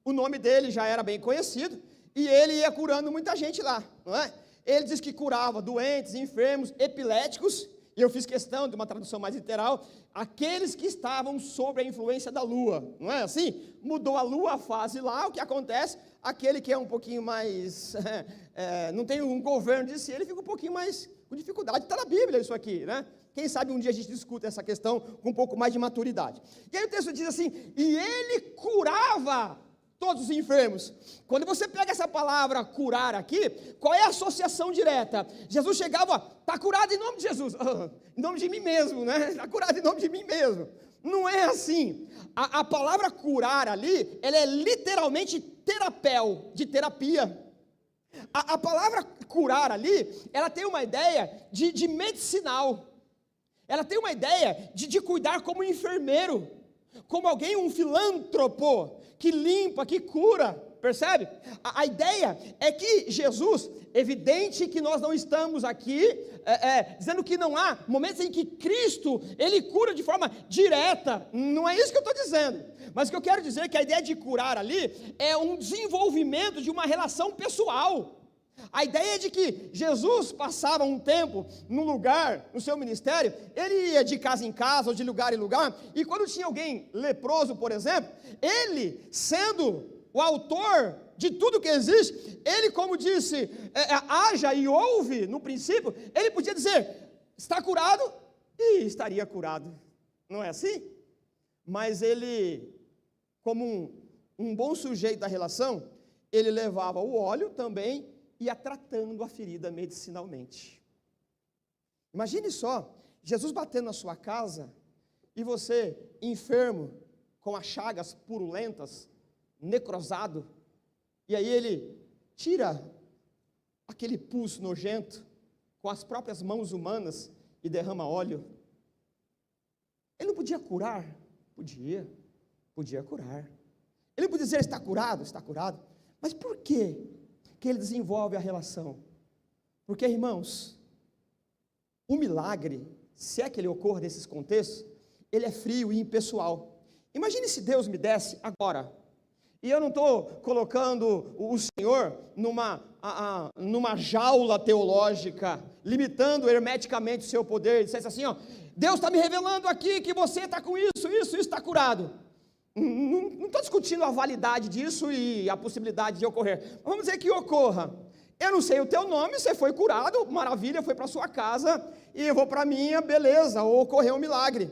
O nome dele já era bem conhecido, e ele ia curando muita gente lá, não é? Ele diz que curava doentes, enfermos, epiléticos, e eu fiz questão de uma tradução mais literal, aqueles que estavam sob a influência da lua, não é assim? Mudou a lua, a fase lá, o que acontece? Aquele que é um pouquinho mais, não tem um governo de si, ele fica um pouquinho mais com dificuldade. Está na Bíblia isso aqui, né? Quem sabe um dia a gente discuta essa questão com um pouco mais de maturidade. E aí o texto diz assim, e ele curava todos os enfermos. Quando você pega essa palavra curar aqui, qual é a associação direta? Jesus chegava, está curado em nome de Jesus, em nome de mim mesmo, né? Está curado em nome de mim mesmo. Não é assim. A palavra curar ali, ela é literalmente terapel, de terapia. A palavra curar ali, ela tem uma ideia de medicinal. Ela tem uma ideia de cuidar como enfermeiro, como alguém, um filântropo, que limpa, que cura, percebe? A ideia é que Jesus, evidente que nós não estamos aqui, dizendo que não há momentos em que Cristo, ele cura de forma direta, não é isso que eu estou dizendo, mas o que eu quero dizer é que a ideia de curar ali, é um desenvolvimento de uma relação pessoal. A ideia é de que Jesus passava um tempo num lugar, no seu ministério, ele ia de casa em casa, ou de lugar em lugar, e quando tinha alguém leproso, por exemplo, ele, sendo o autor de tudo que existe, ele, como disse, haja e ouve, no princípio, ele podia dizer, está curado, e estaria curado, não é assim? Mas ele, como um bom sujeito da relação, ele levava o óleo também, ia tratando a ferida medicinalmente. Imagine só, Jesus batendo na sua casa, e você, enfermo, com as chagas purulentas, necrosado, e aí ele tira aquele pus nojento, com as próprias mãos humanas, e derrama óleo. Ele não podia curar? Podia curar. Ele podia dizer, está curado, mas por quê? Que ele desenvolve a relação, porque, irmãos, o milagre, se é que ele ocorre nesses contextos, ele é frio e impessoal. Imagine se Deus me desse agora, e eu não estou colocando o Senhor numa jaula teológica, limitando hermeticamente o seu poder, e dissesse assim, ó, Deus está me revelando aqui que você está com isso está curado. Não estou discutindo a validade disso e a possibilidade de ocorrer. Vamos dizer que ocorra. Eu não sei o teu nome, você foi curado, maravilha, foi para sua casa, e eu vou para a minha, beleza, ocorreu um milagre.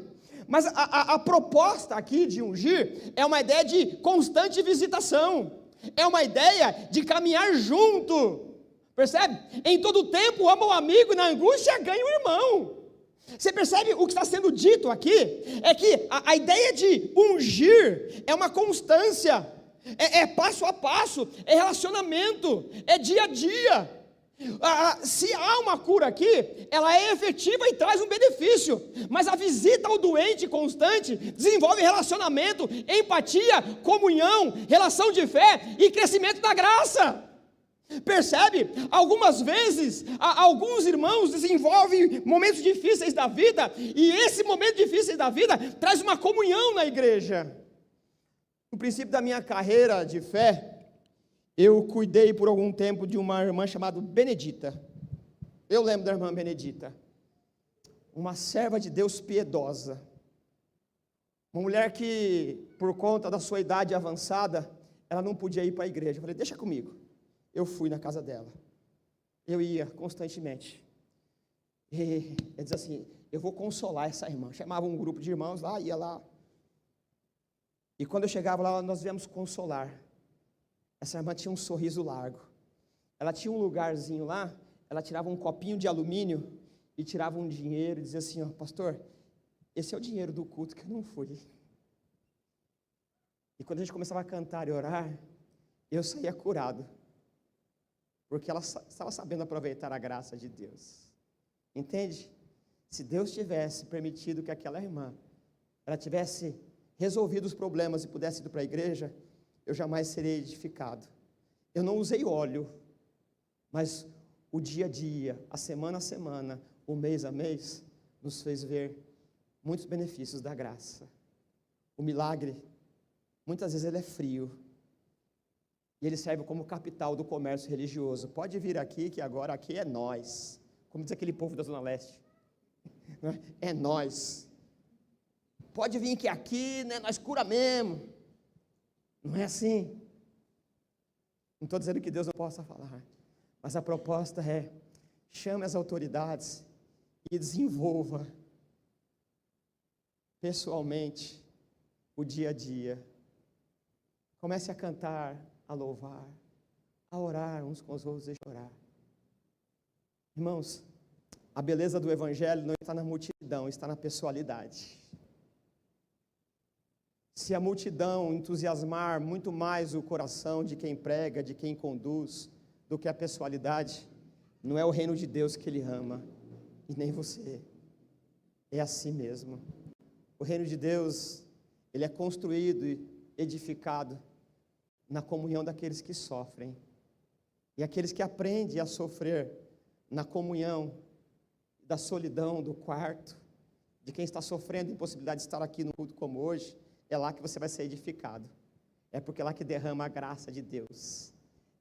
Mas a proposta aqui de ungir é uma ideia de constante visitação, é uma ideia de caminhar junto, percebe? Em todo tempo ama o amigo e na angústia ganha o irmão. Você percebe o que está sendo dito aqui? É que a ideia de ungir é uma constância, é passo a passo, é relacionamento, é dia a dia. Se há uma cura aqui, ela é efetiva e traz um benefício, mas a visita ao doente constante desenvolve relacionamento, empatia, comunhão, relação de fé e crescimento da graça. Percebe? Algumas vezes, alguns irmãos desenvolvem momentos difíceis da vida, e esse momento difícil da vida traz uma comunhão na igreja. No princípio da minha carreira de fé, eu cuidei por algum tempo de uma irmã chamada Benedita. Eu lembro da irmã Benedita, uma serva de Deus piedosa, uma mulher que, por conta da sua idade avançada, ela não podia ir para a igreja. Eu falei, deixa comigo. Eu fui na casa dela, eu ia constantemente, e eu dizia assim, eu vou consolar essa irmã. Chamava um grupo de irmãos lá, ia lá, e quando eu chegava lá, nós viemos consolar. Essa irmã tinha um sorriso largo, ela tinha um lugarzinho lá, ela tirava um copinho de alumínio, e tirava um dinheiro, e dizia assim, ó, pastor, esse é o dinheiro do culto que eu não fui. E quando a gente começava a cantar e orar, eu saía curado, porque ela estava sabendo aproveitar a graça de Deus, entende? Se Deus tivesse permitido que aquela irmã, ela tivesse resolvido os problemas e pudesse ir para a igreja, eu jamais seria edificado. Eu não usei óleo, mas o dia a dia, a semana, o mês a mês, nos fez ver muitos benefícios da graça. O milagre, muitas vezes ele é frio, e ele serve como capital do comércio religioso. Pode vir aqui, que agora aqui é nós. Como diz aquele povo da Zona Leste. É nós. Pode vir que aqui, né, nós cura mesmo. Não é assim. Não estou dizendo que Deus não possa falar. Mas a proposta é, chame as autoridades e desenvolva pessoalmente o dia a dia. Comece a cantar, a louvar, a orar uns com os outros e chorar. Irmãos, a beleza do Evangelho não está na multidão, está na pessoalidade. Se a multidão entusiasmar muito mais o coração de quem prega, de quem conduz, do que a pessoalidade, não é o reino de Deus que Ele ama, e nem você, é assim mesmo. O reino de Deus, ele é construído e edificado na comunhão daqueles que sofrem, e aqueles que aprendem a sofrer na comunhão da solidão do quarto, de quem está sofrendo impossibilidade de estar aqui no culto como hoje, é lá que você vai ser edificado, é porque é lá que derrama a graça de Deus,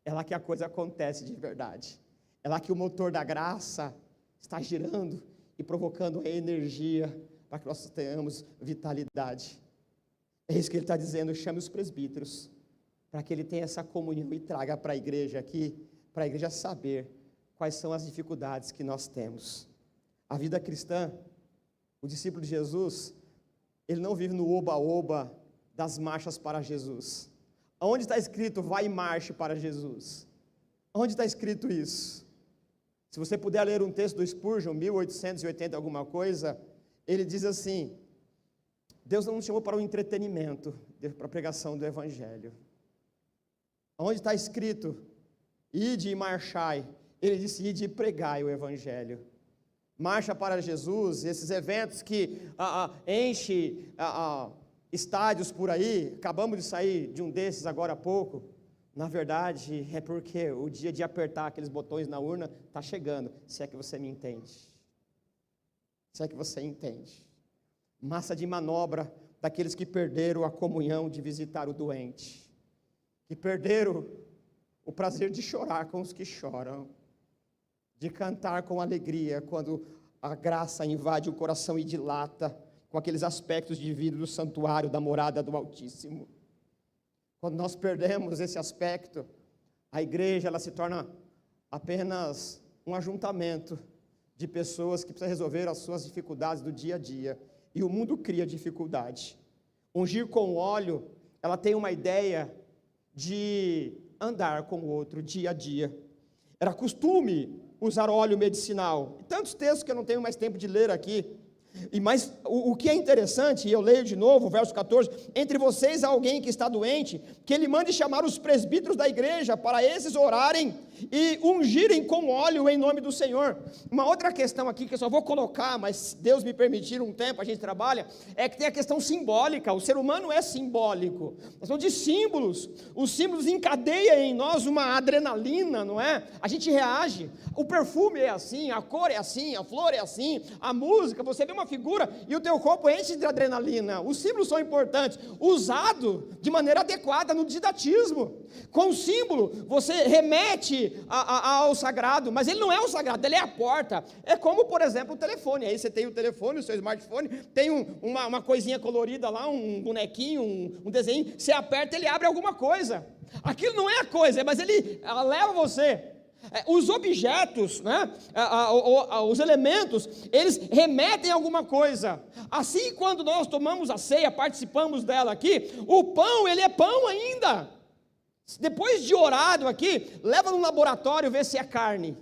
é lá que a coisa acontece de verdade, é lá que o motor da graça está girando e provocando a energia para que nós tenhamos vitalidade. É isso que ele está dizendo, chame os presbíteros, para que ele tenha essa comunhão e traga para a igreja aqui, para a igreja saber quais são as dificuldades que nós temos. A vida cristã, o discípulo de Jesus, ele não vive no oba-oba das marchas para Jesus. Onde está escrito, vai e marche para Jesus? Onde está escrito isso? Se você puder ler um texto do Spurgeon, 1880 alguma coisa, ele diz assim, Deus não nos chamou para o entretenimento, para a pregação do Evangelho. Onde está escrito, ide e marchai, ele disse, ide e pregai o Evangelho. Marcha para Jesus, esses eventos que enche estádios por aí, acabamos de sair de um desses agora há pouco, na verdade é porque o dia de apertar aqueles botões na urna está chegando, se é que você me entende. Se é que você entende. Massa de manobra daqueles que perderam a comunhão de visitar o doente, que perderam o prazer de chorar com os que choram, de cantar com alegria quando a graça invade o coração e dilata com aqueles aspectos de vida do santuário, da morada do Altíssimo. Quando nós perdemos esse aspecto, a igreja ela se torna apenas um ajuntamento de pessoas que precisam resolver as suas dificuldades do dia a dia. e o mundo cria dificuldade. Ungir com óleo, ela tem uma ideia de andar com o outro dia a dia. Era costume usar óleo medicinal. E tantos textos que eu não tenho mais tempo de ler aqui. Mas o que é interessante, e eu leio de novo o verso 14: entre vocês há alguém que está doente, que ele mande chamar os presbíteros da igreja, para esses orarem e ungirem com óleo em nome do Senhor. Uma outra questão aqui, que eu só vou colocar, mas se Deus me permitir um tempo, a gente trabalha, é que tem a questão simbólica. O ser humano é simbólico, nós falamos de símbolos. Os símbolos encadeiam em nós uma adrenalina, não é? A gente reage. O perfume é assim, a cor é assim, a flor é assim, a música, você vê uma figura e o teu corpo enche de adrenalina. Os símbolos são importantes, usado de maneira adequada no didatismo. Com o símbolo você remete ao sagrado, mas ele não é o sagrado, ele é a porta. É como, por exemplo, o telefone. Aí você tem o telefone, o seu smartphone, tem uma coisinha colorida lá, um bonequinho, um desenho, você aperta, ele abre alguma coisa. Aquilo não é a coisa, mas ele leva você. Os objetos, né, os elementos, eles remetem a alguma coisa. Assim, quando nós tomamos a ceia, participamos dela aqui, o pão, ele é pão ainda. Depois de orado aqui, leva no laboratório ver se é carne.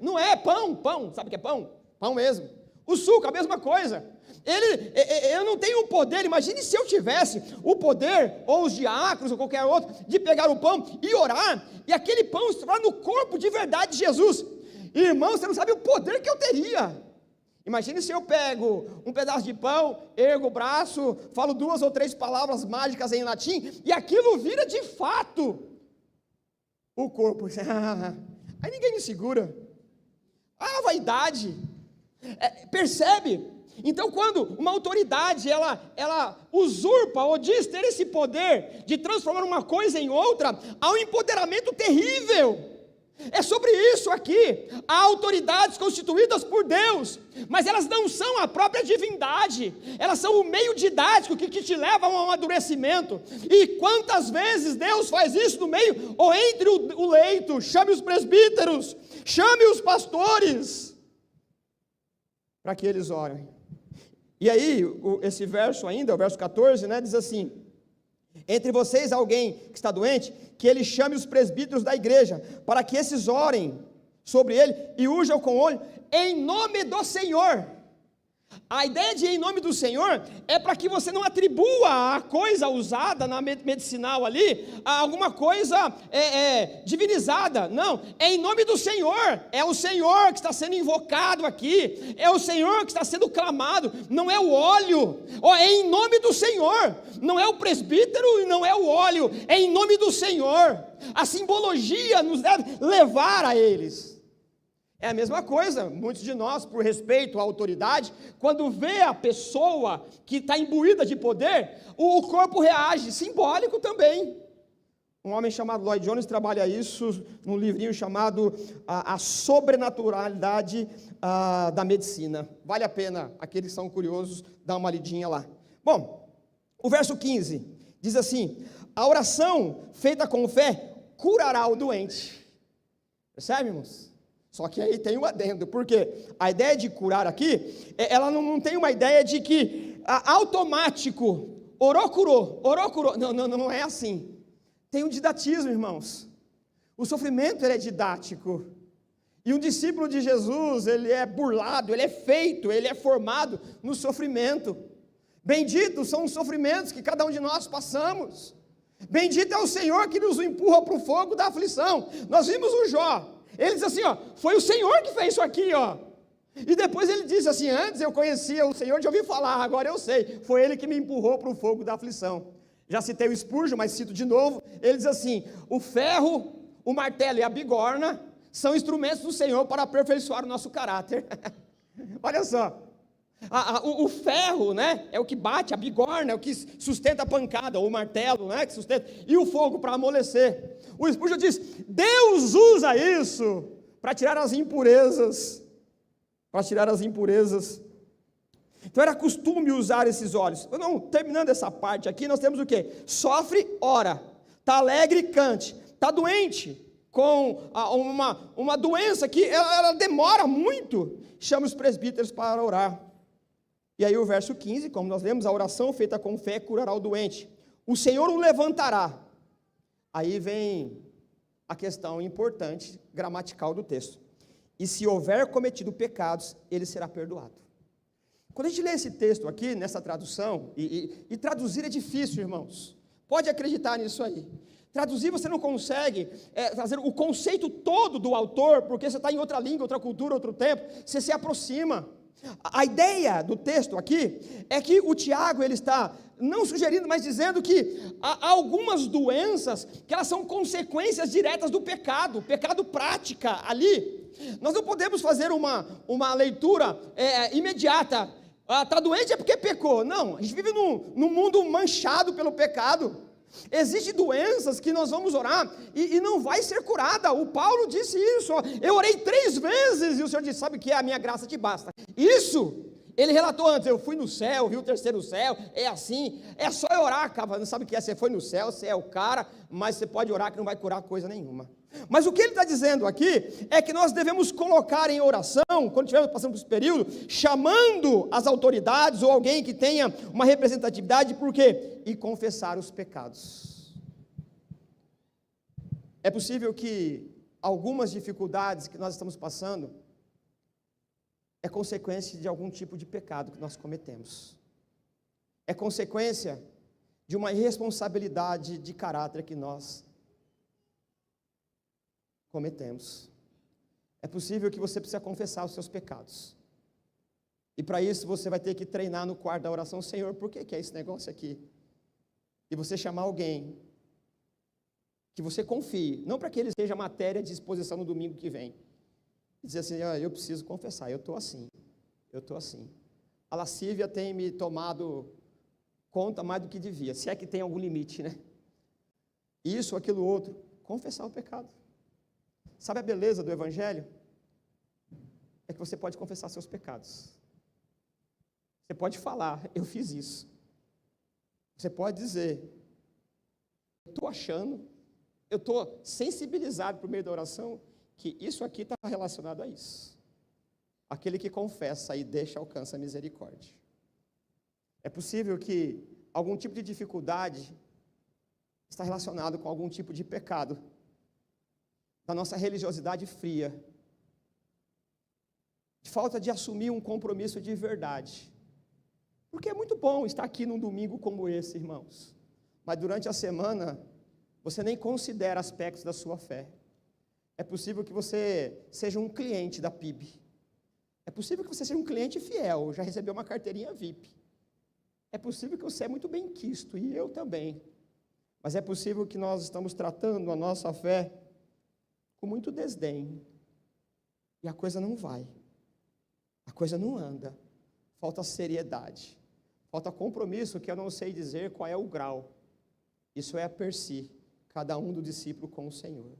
Não é pão, sabe o que é pão? Pão mesmo. O suco, a mesma coisa. Eu não tenho o poder, imagine se eu tivesse o poder, ou os diáconos, ou qualquer outro, de pegar o pão e orar, e aquele pão se tornar no corpo de verdade de Jesus. Irmão, você não sabe o poder que eu teria. Imagine se eu pego um pedaço de pão, ergo o braço, falo 2 ou 3 palavras mágicas em latim, e aquilo vira de fato o corpo. Aí ninguém me segura. A vaidade. Percebe? Então, quando uma autoridade, ela usurpa ou diz ter esse poder de transformar uma coisa em outra, há um empoderamento terrível. É sobre isso aqui. Há autoridades constituídas por Deus, mas elas não são a própria divindade, elas são o meio didático que te leva a um amadurecimento. E quantas vezes Deus faz isso no meio ou entre o leito? Chame os presbíteros, chame os pastores, para que eles orem. E aí, esse verso ainda, o verso 14, né, diz assim: entre vocês alguém que está doente, que ele chame os presbíteros da igreja, para que esses orem sobre ele e unjam com óleo, em nome do Senhor. A ideia de em nome do Senhor é para que você não atribua a coisa usada na medicinal ali a alguma coisa divinizada. Não, é em nome do Senhor. É o Senhor que está sendo invocado aqui, é o Senhor que está sendo clamado, não é o óleo. É em nome do Senhor, não é o presbítero e não é o óleo, é em nome do Senhor. A simbologia nos deve levar a eles. É a mesma coisa, muitos de nós, por respeito à autoridade, quando vê a pessoa que está imbuída de poder, o corpo reage, simbólico também. Um homem chamado Lloyd Jones trabalha isso num livrinho chamado A Sobrenaturalidade da Medicina. Vale a pena, aqueles que são curiosos, dar uma lidinha lá. Bom, o verso 15 diz assim: a oração feita com fé curará o doente. Percebe, irmãos? Só que aí tem um adendo, porque a ideia de curar aqui, ela não tem uma ideia de que automático, orou, curou, não é assim. Tem um didatismo, irmãos. O sofrimento, ele é didático, e um discípulo de Jesus, ele é burlado, ele é feito, ele é formado no sofrimento. Benditos são os sofrimentos que cada um de nós passamos, bendito é o Senhor que nos empurra para o fogo da aflição. Nós vimos o Jó. Ele diz assim, foi o Senhor que fez isso aqui, E depois ele disse assim: antes eu conhecia o Senhor de ouvir falar, agora eu sei, foi Ele que me empurrou para o fogo da aflição. Já citei o Spurgeon, mas cito de novo. Ele diz assim: o ferro, o martelo e a bigorna são instrumentos do Senhor para aperfeiçoar o nosso caráter. Olha só, o ferro, né, é o que bate, a bigorna é o que sustenta a pancada, o martelo, né, que sustenta, e o fogo para amolecer. O Spurgeon diz: Deus usa isso para tirar as impurezas, Então era costume usar esses óleos. Não, terminando essa parte aqui, nós temos o quê? Sofre, ora, está alegre, cante, está doente, com uma doença que ela demora muito, chama os presbíteros para orar. E aí o verso 15, como nós lemos, a oração feita com fé curará o doente. O Senhor o levantará. Aí vem a questão importante, gramatical do texto. E se houver cometido pecados, ele será perdoado. Quando a gente lê esse texto aqui, nessa tradução, e traduzir é difícil, irmãos. Pode acreditar nisso aí. Traduzir você não consegue fazer o conceito todo do autor, porque você está em outra língua, outra cultura, outro tempo, você se aproxima. A ideia do texto aqui é que o Tiago ele está não sugerindo, mas dizendo que há algumas doenças que elas são consequências diretas do pecado prática ali. Nós não podemos fazer uma leitura imediata. Está doente é porque pecou. Não, a gente vive num mundo manchado pelo pecado. Existem doenças que nós vamos orar e não vai ser curada. O Paulo disse isso, eu orei 3 vezes e o Senhor disse, sabe o que é? A minha graça te basta. Isso, ele relatou antes, eu fui no céu, vi o 3º céu, é assim, é só eu orar, cara, não sabe o que é? Você foi no céu, você é o cara, mas você pode orar que não vai curar coisa nenhuma. Mas o que ele está dizendo aqui é que nós devemos colocar em oração, quando estivermos passando por esse período, chamando as autoridades ou alguém que tenha uma representatividade, por quê? E confessar os pecados. É possível que algumas dificuldades que nós estamos passando é consequência de algum tipo de pecado que nós cometemos. É consequência de uma irresponsabilidade de caráter que nós cometemos. É possível que você precise confessar os seus pecados. E para isso você vai ter que treinar no quarto da oração, Senhor, por que é esse negócio aqui? E você chamar alguém que você confie, não para que ele seja matéria de exposição no domingo que vem. E dizer assim, eu preciso confessar, eu estou assim. A lascívia tem me tomado conta mais do que devia, se é que tem algum limite, né? Isso, aquilo, outro, confessar o pecado. Sabe a beleza do Evangelho? É que você pode confessar seus pecados. Você pode falar, eu fiz isso. Você pode dizer, eu estou achando, eu estou sensibilizado por meio da oração, que isso aqui está relacionado a isso. Aquele que confessa e deixa alcança a misericórdia. É possível que algum tipo de dificuldade está relacionado com algum tipo de pecado da nossa religiosidade fria, de falta de assumir um compromisso de verdade. Porque é muito bom estar aqui num domingo como esse, irmãos, mas durante a semana você nem considera aspectos da sua fé. É possível que você seja um cliente da PIB. É possível que você seja um cliente fiel, já recebeu uma carteirinha VIP. É possível que você é muito bem quisto, e eu também. Mas é possível que nós estamos tratando a nossa fé com muito desdém. E a coisa não vai. A coisa não anda. Falta seriedade. Falta compromisso, que eu não sei dizer qual é o grau. Isso é a per si, cada um do discípulo com o Senhor.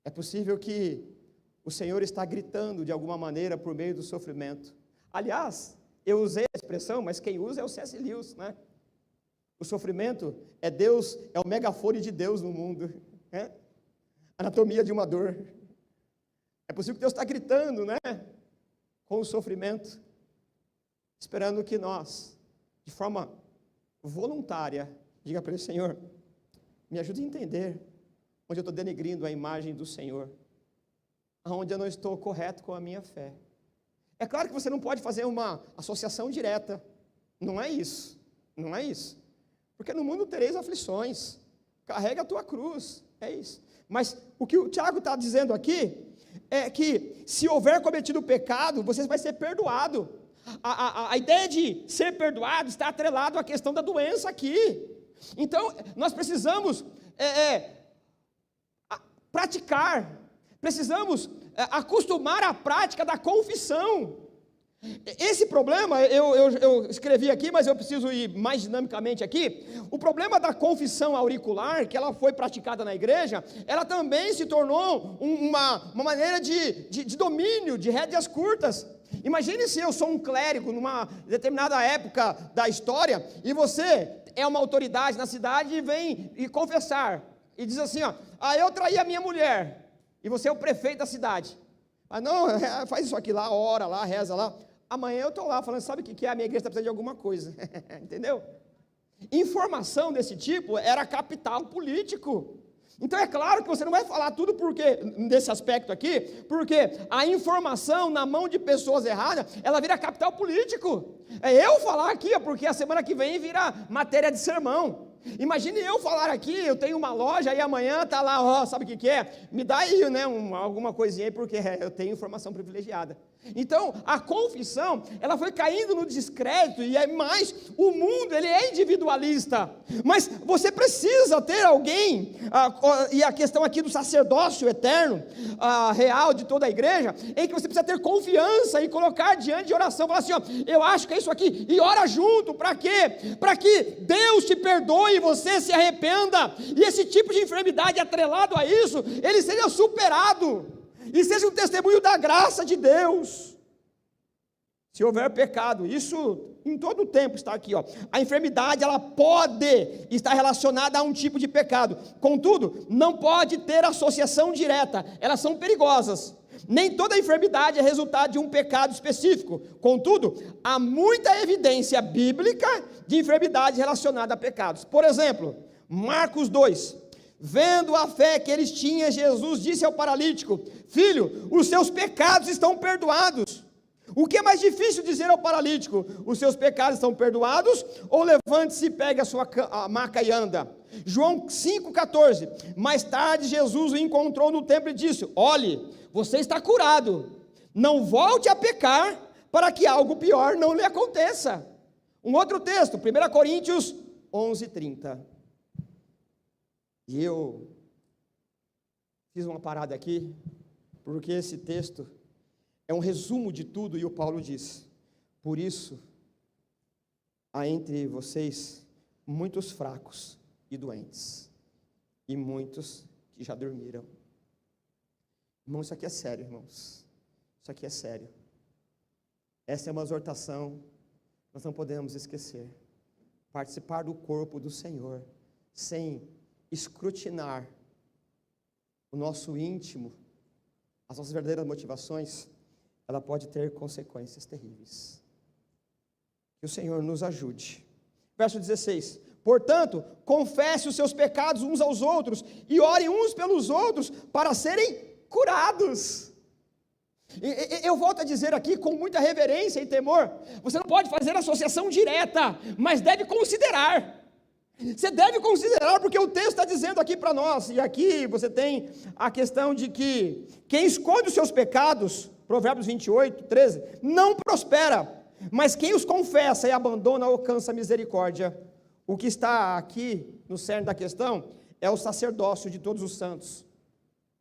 É possível que o Senhor está gritando de alguma maneira por meio do sofrimento. Aliás, eu usei a expressão, mas quem usa é o C.S. Lewis, né? O sofrimento é Deus, é o megafone de Deus no mundo, né? Anatomia de uma dor. É possível que Deus está gritando, né? Com o sofrimento, esperando que nós, de forma voluntária, diga para ele, Senhor, me ajude a entender onde eu estou denegrindo a imagem do Senhor, onde eu não estou correto com a minha fé. É claro que você não pode fazer uma associação direta, não é isso, porque no mundo tereis aflições, carrega a tua cruz, é isso. Mas o que o Tiago está dizendo aqui, é que se houver cometido pecado, você vai ser perdoado. A ideia de ser perdoado está atrelado à questão da doença aqui. Então, nós precisamos praticar, precisamos acostumar a prática da confissão. Esse problema, eu escrevi aqui, mas eu preciso ir mais dinamicamente aqui. O problema da confissão auricular, que ela foi praticada na igreja, ela também se tornou uma maneira de domínio, de rédeas curtas. Imagine se eu sou um clérigo numa determinada época da história, e você é uma autoridade na cidade e vem e confessar, e diz assim, eu traí a minha mulher, e você é o prefeito da cidade. Não, faz isso aqui lá, ora lá, reza lá. amanhã eu estou lá falando, sabe o que é? A minha igreja está precisando de alguma coisa, entendeu? Informação desse tipo era capital político. Então é claro que você não vai falar tudo desse aspecto aqui, porque a informação na mão de pessoas erradas, ela vira capital político. É eu falar aqui, porque a semana que vem vira matéria de sermão. Imagine eu falar aqui, eu tenho uma loja, aí amanhã está lá, ó, sabe o que é? Me dá aí, né, alguma coisinha aí, porque eu tenho informação privilegiada. Então, a confissão, ela foi caindo no descrédito, e é mais, o mundo, ele é individualista, mas você precisa ter alguém, e a questão aqui do sacerdócio eterno, real de toda a igreja, em que você precisa ter confiança e colocar diante de oração, falar assim, ó, eu acho que é isso aqui, e ora junto, para quê? Para que Deus te perdoe e você se arrependa, e esse tipo de enfermidade atrelado a isso, ele seja superado, e seja um testemunho da graça de Deus. Se houver pecado, isso em todo o tempo está aqui, ó. A enfermidade, ela pode estar relacionada a um tipo de pecado, contudo, não pode ter associação direta, elas são perigosas. Nem toda enfermidade é resultado de um pecado específico, contudo, há muita evidência bíblica de enfermidade relacionada a pecados. Por exemplo, Marcos 2, vendo a fé que eles tinham, Jesus disse ao paralítico, filho, os seus pecados estão perdoados. O que é mais difícil dizer ao paralítico? Os seus pecados estão perdoados? Ou levante-se, pegue a sua maca e anda? João 5,14, mais tarde Jesus o encontrou no templo e disse, olhe, você está curado, não volte a pecar, para que algo pior não lhe aconteça. Um outro texto, 1 Coríntios 11:30, e eu fiz uma parada aqui, porque esse texto é um resumo de tudo, e o Paulo diz, por isso, há entre vocês muitos fracos e doentes, e muitos que já dormiram. Irmão, isso aqui é sério, irmãos, isso aqui é sério. Essa é uma exortação, nós não podemos esquecer, participar do corpo do Senhor, sem escrutinar o nosso íntimo, as nossas verdadeiras motivações, ela pode ter consequências terríveis. Que o Senhor nos ajude. Verso 16, portanto, confesse os seus pecados uns aos outros, e orem uns pelos outros, para serem curados. Eu volto a dizer aqui, com muita reverência e temor, você não pode fazer associação direta, mas deve considerar. Você deve considerar, porque o texto está dizendo aqui para nós, e aqui você tem a questão de que quem esconde os seus pecados, Provérbios 28:13, não prospera, mas quem os confessa e abandona alcança misericórdia. O que está aqui no cerne da questão é o sacerdócio de todos os santos.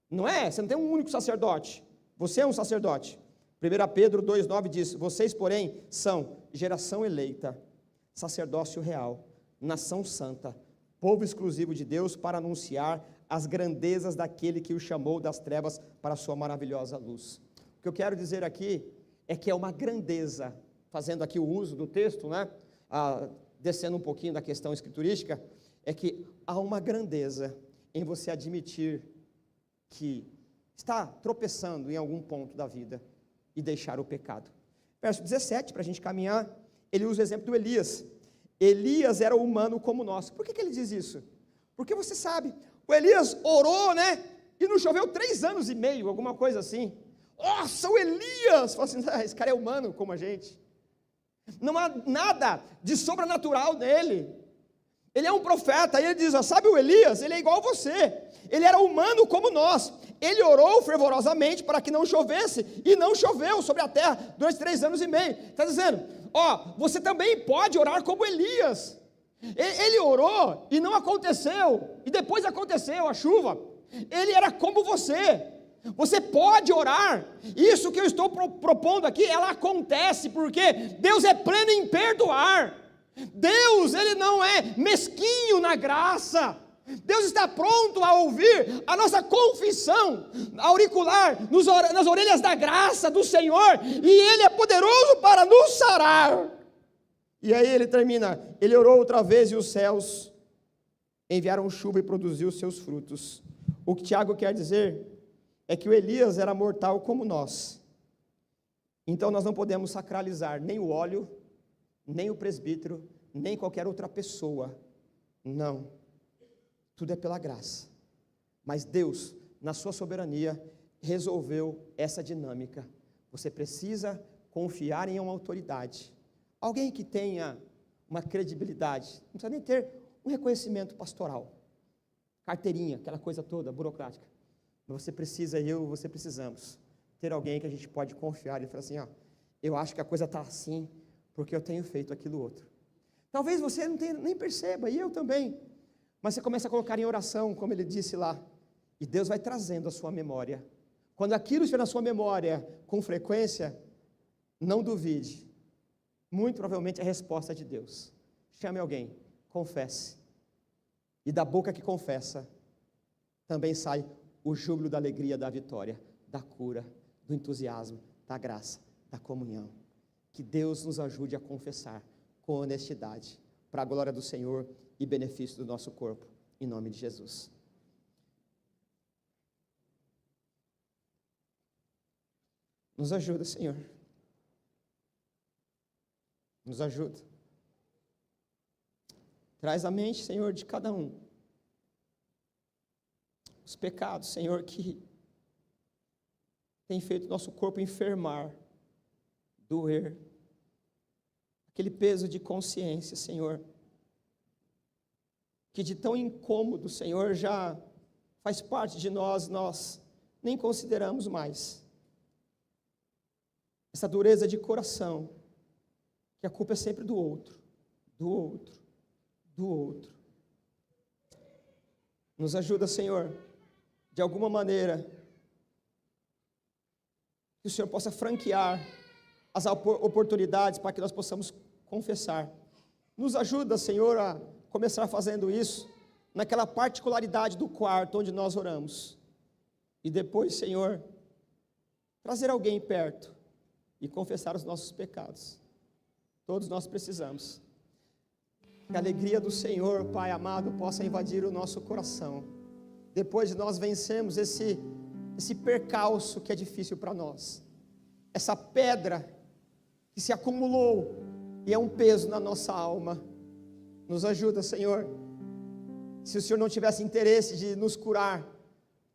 Não é? Você não tem um único sacerdote, você é um sacerdote. 1 Pedro 2:9 diz, vocês porém são geração eleita, sacerdócio real, nação santa, povo exclusivo de Deus, para anunciar as grandezas daquele que o chamou das trevas para a sua maravilhosa luz. O que eu quero dizer aqui é que é uma grandeza, fazendo aqui o uso do texto, né? Descendo um pouquinho da questão escriturística, é que há uma grandeza em você admitir que está tropeçando em algum ponto da vida e deixar o pecado. Verso 17, para a gente caminhar, ele usa o exemplo do Elias. Elias era humano como nós. Por que ele diz isso? Porque você sabe, o Elias orou, né? E não choveu 3 anos e meio, alguma coisa assim. Nossa, o Elias! Fala assim, esse cara é humano como a gente. Não há nada de sobrenatural nele. Ele é um profeta, aí ele diz, ó, sabe o Elias? Ele é igual a você. Ele era humano como nós. Ele orou fervorosamente para que não chovesse, e não choveu sobre a terra durante 3 anos e meio. Está dizendo, ó, você também pode orar como Elias. Ele orou e não aconteceu, e depois aconteceu a chuva. Ele era como você. Você pode orar. Isso que eu estou propondo aqui, ela acontece porque Deus é pleno em perdoar. Deus, ele não é mesquinho na graça. Deus está pronto a ouvir a nossa confissão auricular nas orelhas da graça do Senhor, e ele é poderoso para nos sarar. E aí ele termina, ele orou outra vez e os céus enviaram chuva e produziu seus frutos. O que Tiago quer dizer é que o Elias era mortal como nós, Então nós não podemos sacralizar nem o óleo, nem o presbítero, nem qualquer outra pessoa. Não. Tudo é pela graça. Mas Deus, na sua soberania, resolveu essa dinâmica. Você precisa confiar em uma autoridade. Alguém que tenha uma credibilidade. Não precisa nem ter um reconhecimento pastoral. Carteirinha, aquela coisa toda burocrática. Mas você precisa, você precisamos ter alguém que a gente pode confiar e falar assim, eu acho que a coisa está assim, porque eu tenho feito aquilo outro. Talvez você não tenha, nem perceba, e eu também, mas você começa a colocar em oração, como ele disse lá, e Deus vai trazendo a sua memória. Quando aquilo estiver na sua memória com frequência, não duvide, muito provavelmente é a resposta de Deus. Chame alguém, confesse, e da boca que confessa, também sai o júbilo da alegria, da vitória, da cura, do entusiasmo, da graça, da comunhão. Que Deus nos ajude a confessar com honestidade, para a glória do Senhor e benefício do nosso corpo, em nome de Jesus. Nos ajuda, Senhor. Nos ajuda. Traz à mente, Senhor, de cada um os pecados, Senhor, que tem feito nosso corpo enfermar, doer, aquele peso de consciência, Senhor, que de tão incômodo, Senhor, já faz parte de nós nem consideramos mais. Essa dureza de coração, que a culpa é sempre do outro, do outro, do outro. Nos ajuda, Senhor, de alguma maneira, que o Senhor possa franquear as oportunidades para que nós possamos confessar. Nos ajuda, Senhor, a começar fazendo isso naquela particularidade do quarto onde nós oramos. E depois, Senhor, trazer alguém perto e confessar os nossos pecados. Todos nós precisamos. Que a alegria do Senhor, Pai amado, possa invadir o nosso coração. Depois de nós vencermos esse percalço que é difícil para nós. Essa pedra que se acumulou e é um peso na nossa alma. Nos ajuda, Senhor. Se o Senhor não tivesse interesse de nos curar,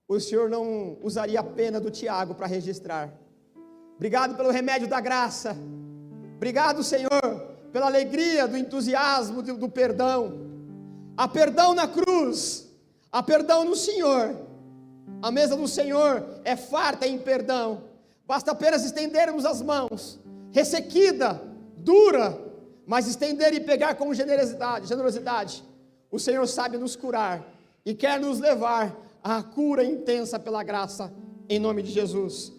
o Senhor não usaria a pena do Tiago para registrar. Obrigado pelo remédio da graça. Obrigado, Senhor, pela alegria, do entusiasmo, do perdão. Há perdão na cruz, há perdão no Senhor. A mesa do Senhor é farta em perdão. Basta apenas estendermos as mãos, ressequida, dura, mas estender e pegar com generosidade. O Senhor sabe nos curar e quer nos levar à cura intensa pela graça, em nome de Jesus.